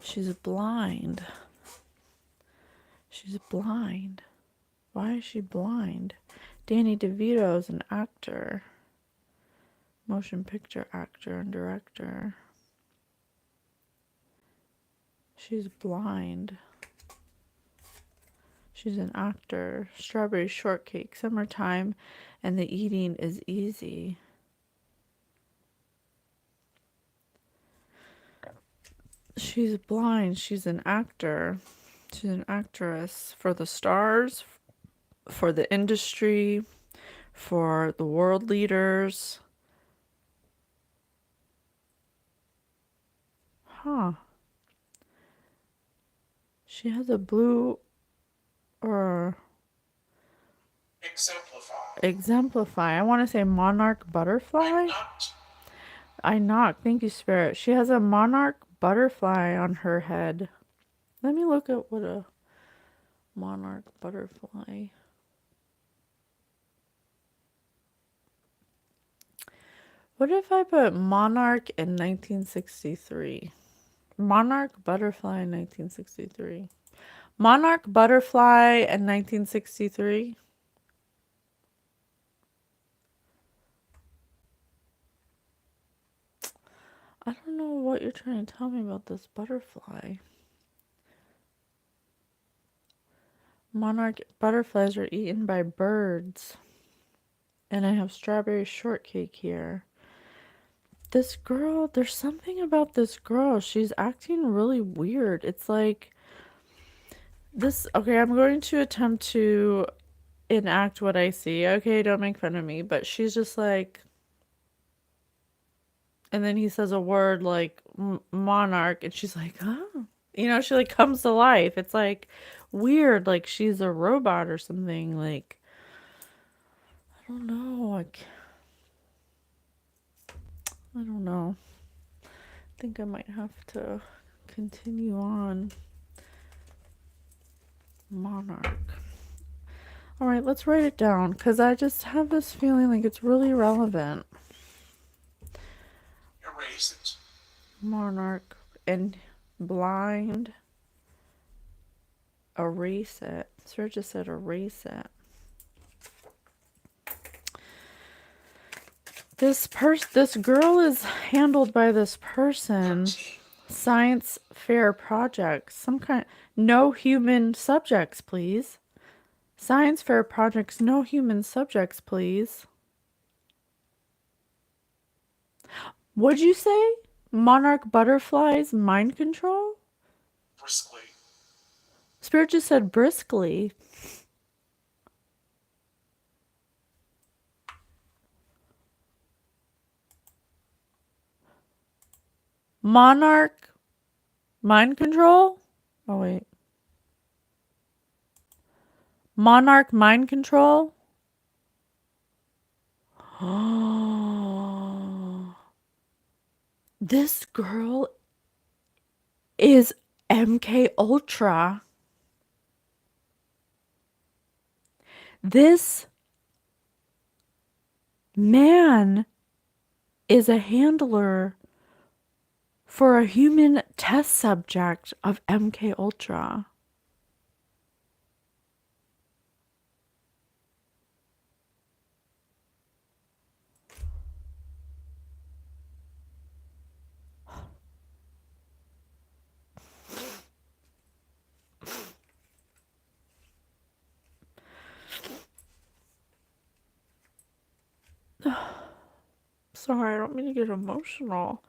She's blind. She's blind. Why is she blind? Danny DeVito is an actor. Motion picture actor and director. She's blind. She's an actor. Strawberry shortcake, summertime, and the eating is easy. She's blind. She's an actor. She's an actress for the stars, for the industry, for the world leaders. Huh. She has a blue or Exemplify. exemplify. I want to say monarch I'm butterfly. not. I knock. Thank you, Spirit. She has a monarch butterfly on her head. Let me look at what a monarch butterfly. What if I put monarch in 1963? Monarch butterfly in 1963. Monarch butterfly in 1963. I don't know what you're trying to tell me about this butterfly. Monarch butterflies are eaten by birds. And I have strawberry shortcake here. This girl, there's something about this girl. She's acting really weird. It's like this. Okay, I'm going to attempt to enact what I see. Okay, don't make fun of me. But she's just like, and then he says a word like monarch, and she's like, huh? She like comes to life. It's like weird, like she's a robot or something. Like, I don't know. I don't know. I think I might have to continue on. Monarch. All right, let's write it down because I just have this feeling like it's really relevant. Erase it. Monarch and blind. Erase it. Sir just said erase it. This girl is handled by this person. 13. Science fair projects. Some kind. No human subjects, please. Science fair projects. No human subjects, please. What'd you say? Monarch butterflies mind control? Briskly. Spirit just said briskly. Monarch mind control? Oh, wait. Monarch mind control? Oh. This girl is MK Ultra. This man is a handler for a human test subject of MK Ultra. Sorry, I don't mean to get emotional.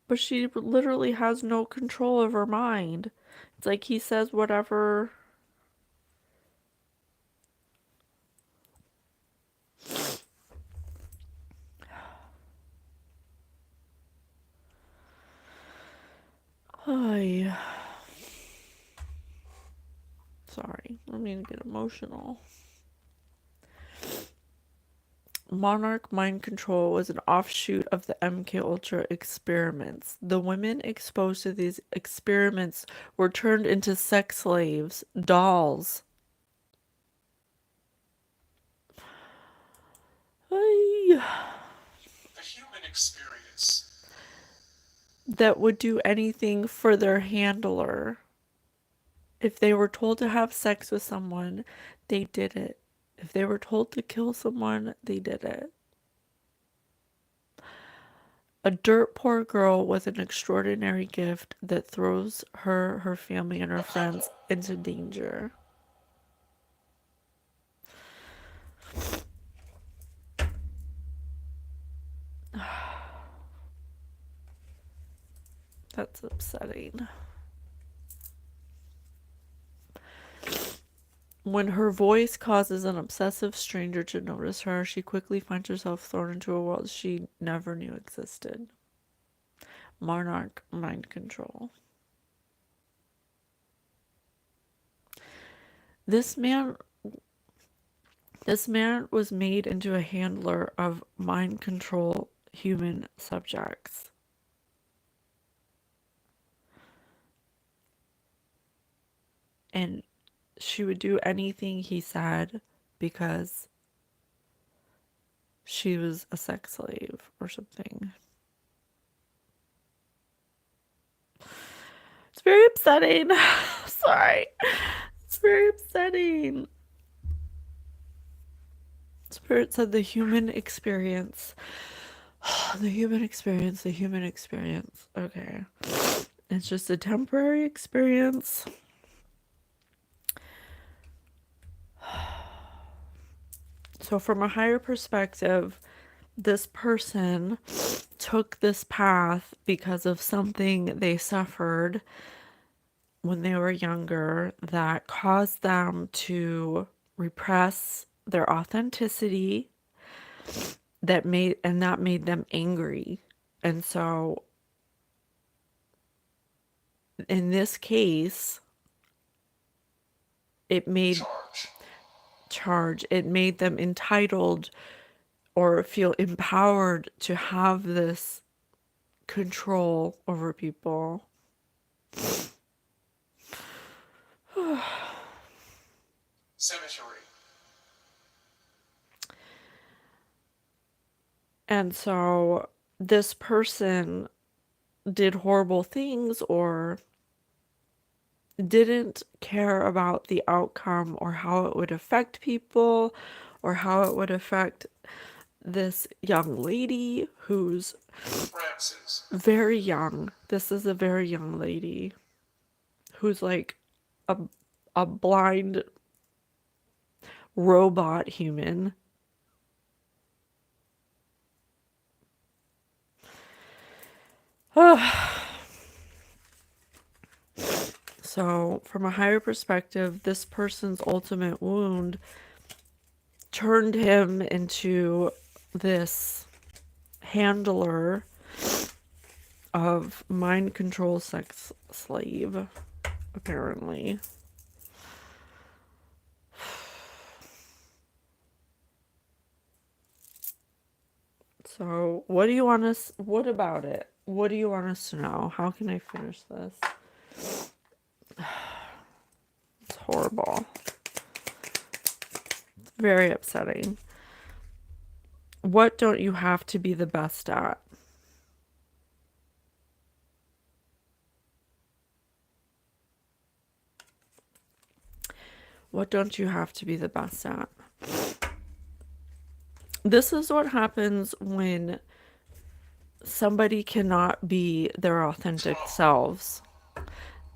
But she literally has no control of her mind. It's like he says whatever. Ay. Sorry, I don't mean to get emotional. Monarch mind control was an offshoot of the MK Ultra experiments. The women exposed to these experiments were turned into sex slaves, dolls. Ay. The human experience. That would do anything for their handler. If they were told to have sex with someone, they did it. If they were told to kill someone, they did it. A dirt poor girl with an extraordinary gift that throws her family, and her friends into danger. That's upsetting. When her voice causes an obsessive stranger to notice her, she quickly finds herself thrown into a world she never knew existed. Monarch mind control. This man was made into a handler of mind control human subjects. And she would do anything he said because she was a sex slave or something. It's very upsetting. Sorry. It's very upsetting. Spirit said the human experience. The human experience, the human experience. Okay. It's just a temporary experience. So, from a higher perspective, this person took this path because of something they suffered when they were younger that caused them to repress their authenticity, that made them angry. And so in this case, it made it made them entitled or feel empowered to have this control over people. Cemetery. And so this person did horrible things or didn't care about the outcome or how it would affect people or how it would affect this young lady who's Francis. very young. This is a very young lady who's like a, a blind robot human. So, from a higher perspective, this person's ultimate wound turned him into this handler of mind control sex slave, apparently. So, what do you want us, what about it? What do you want us to know? How can I finish this? It's horrible. It's very upsetting. What don't you have to be the best at? What don't you have to be the best at? This is what happens when somebody cannot be their authentic selves.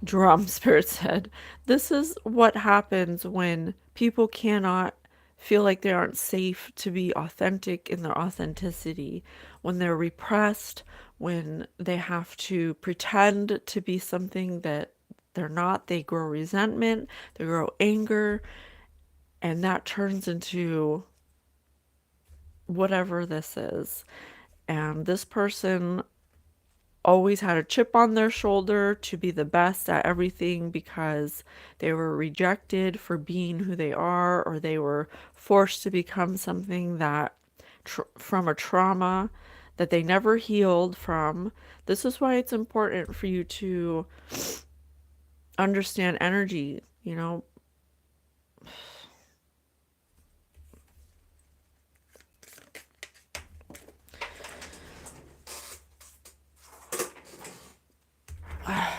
Drum Spirit said, this is what happens when people cannot feel like they aren't safe to be authentic in their authenticity, when they're repressed, when they have to pretend to be something that they're not. They grow resentment, they grow anger, and that turns into whatever this is. And this person always had a chip on their shoulder to be the best at everything because they were rejected for being who they are, or they were forced to become something that from a trauma that they never healed from. This is why it's important for you to understand energy, you know.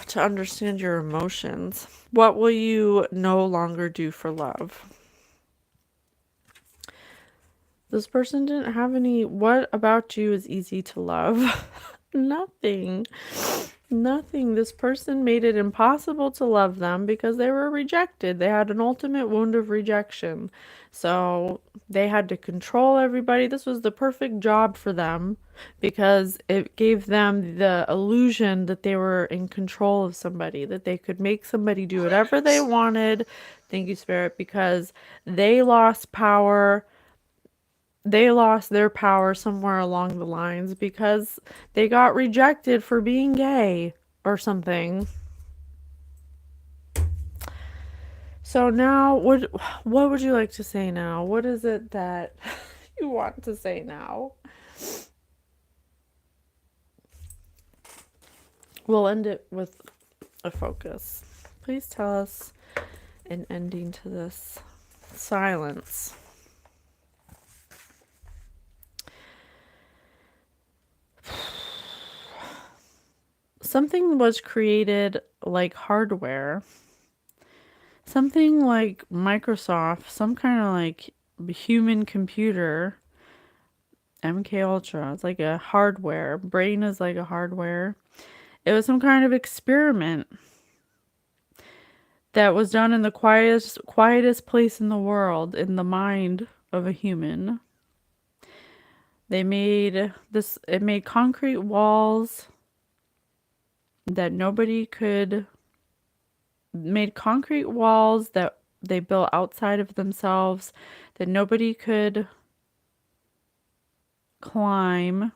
To understand your emotions. What will you no longer do for love? This person didn't have any. What about you is easy to love? Nothing. Nothing. This person made it impossible to love them because they were rejected. They had an ultimate wound of rejection. So they had to control everybody. This was the perfect job for them because it gave them the illusion that they were in control of somebody, that they could make somebody do whatever they wanted. Thank you, Spirit, because they lost power. They lost their power somewhere along the lines because they got rejected for being gay or something. So now, what would you like to say now? What is it that you want to say now? We'll end it with a focus. Please tell us an ending to this silence. something was created like hardware, something like Microsoft, some kind of like human computer, MK Ultra. It's like a hardware. Brain is like a hardware. It was some kind of experiment that was done in the quietest place in the world, in the mind of a human. They made this, it made concrete walls that nobody could, made concrete walls that they built outside of themselves that nobody could climb,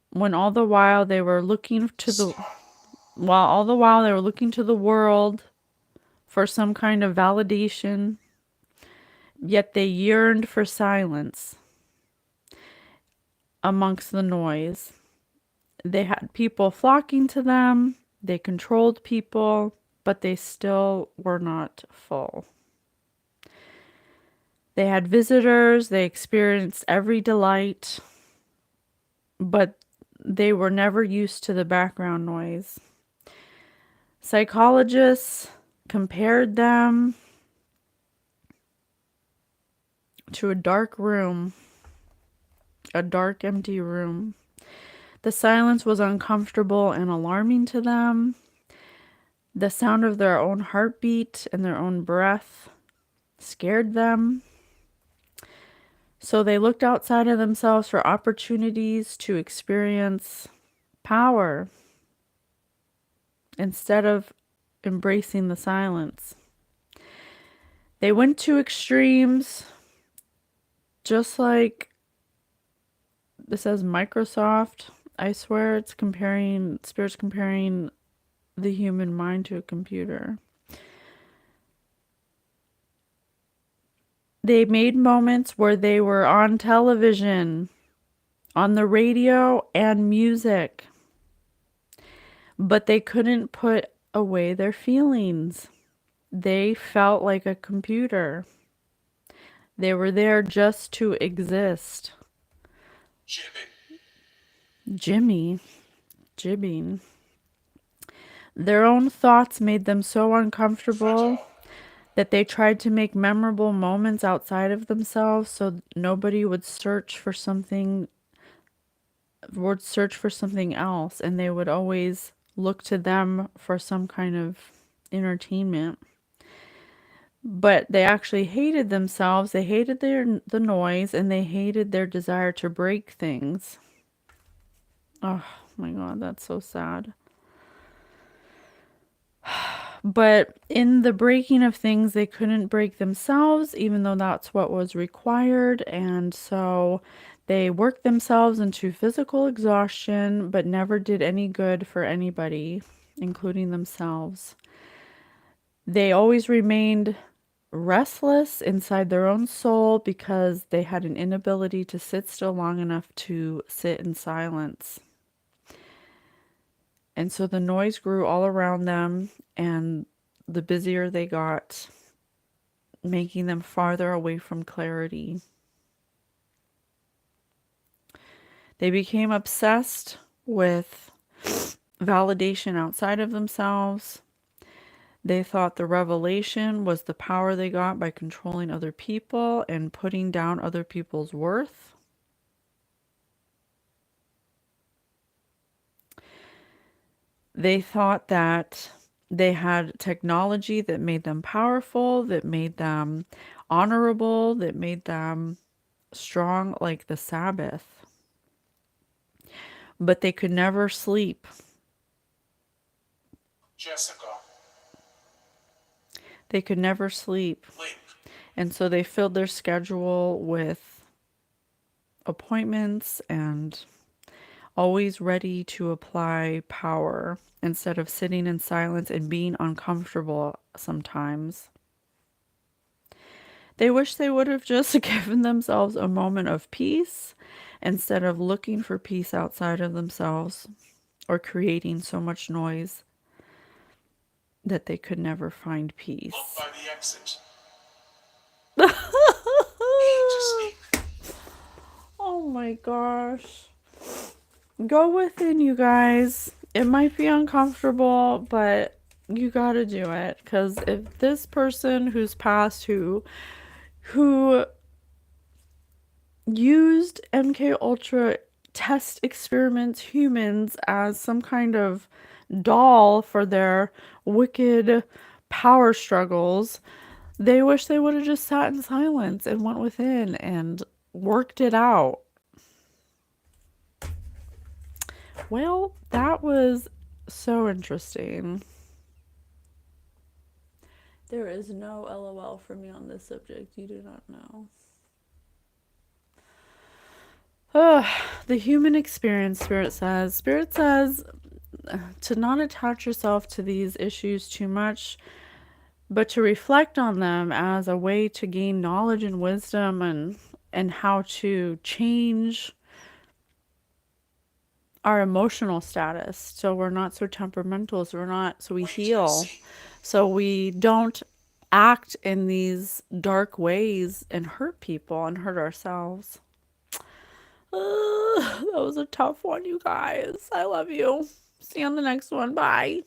when all the while they were looking to the, while all the while they were looking to the world for some kind of validation, yet they yearned for silence amongst the noise. They had people flocking to them, they controlled people, but they still were not full. They had visitors, they experienced every delight, but they were never used to the background noise. Psychologists compared them to a dark room, a dark, empty room. The silence was uncomfortable and alarming to them. The sound of their own heartbeat and their own breath scared them. So they looked outside of themselves for opportunities to experience power instead of embracing the silence. They went to extremes, just like this says Microsoft. I swear it's comparing, Spirit's comparing the human mind to a computer. They made moments where they were on television, on the radio, and music, but they couldn't put away their feelings. They felt like a computer. They were there just to exist. Jibbing. Their own thoughts made them so uncomfortable that they tried to make memorable moments outside of themselves so nobody would search for something else, and they would always look to them for some kind of entertainment. But they actually hated themselves. They hated the noise, and they hated their desire to break things. Oh my God, that's so sad. But in the breaking of things, they couldn't break themselves, even though that's what was required. And so they worked themselves into physical exhaustion, but never did any good for anybody, including themselves. They always remained restless inside their own soul because they had an inability to sit still long enough to sit in silence. And so the noise grew all around them, and the busier they got, making them farther away from clarity. They became obsessed with validation outside of themselves. They thought the revelation was the power they got by controlling other people and putting down other people's worth. They thought that they had technology that made them powerful, that made them honorable, that made them strong like the Sabbath. But they could never sleep. Jessica. They could never sleep. And so they filled their schedule with appointments and always ready to apply power instead of sitting in silence and being uncomfortable sometimes. They wish they would have just given themselves a moment of peace instead of looking for peace outside of themselves or creating so much noise that they could never find peace. Look by the exit. Oh my gosh. Go within, you guys. It might be uncomfortable, but you gotta do it. Because if this person who's passed, who used MK Ultra test experiments humans as some kind of doll for their wicked power struggles, they wish they would have just sat in silence and went within and worked it out. Well, that was so interesting. There is no LOL for me on this subject. You do not know. Ugh, the human experience, Spirit says to not attach yourself to these issues too much, but to reflect on them as a way to gain knowledge and wisdom and how to change our emotional status so we're not so temperamental, so we heal, so we don't act in these dark ways and hurt people and hurt ourselves. That was a tough one, you guys. I love you. See you on the next one. Bye.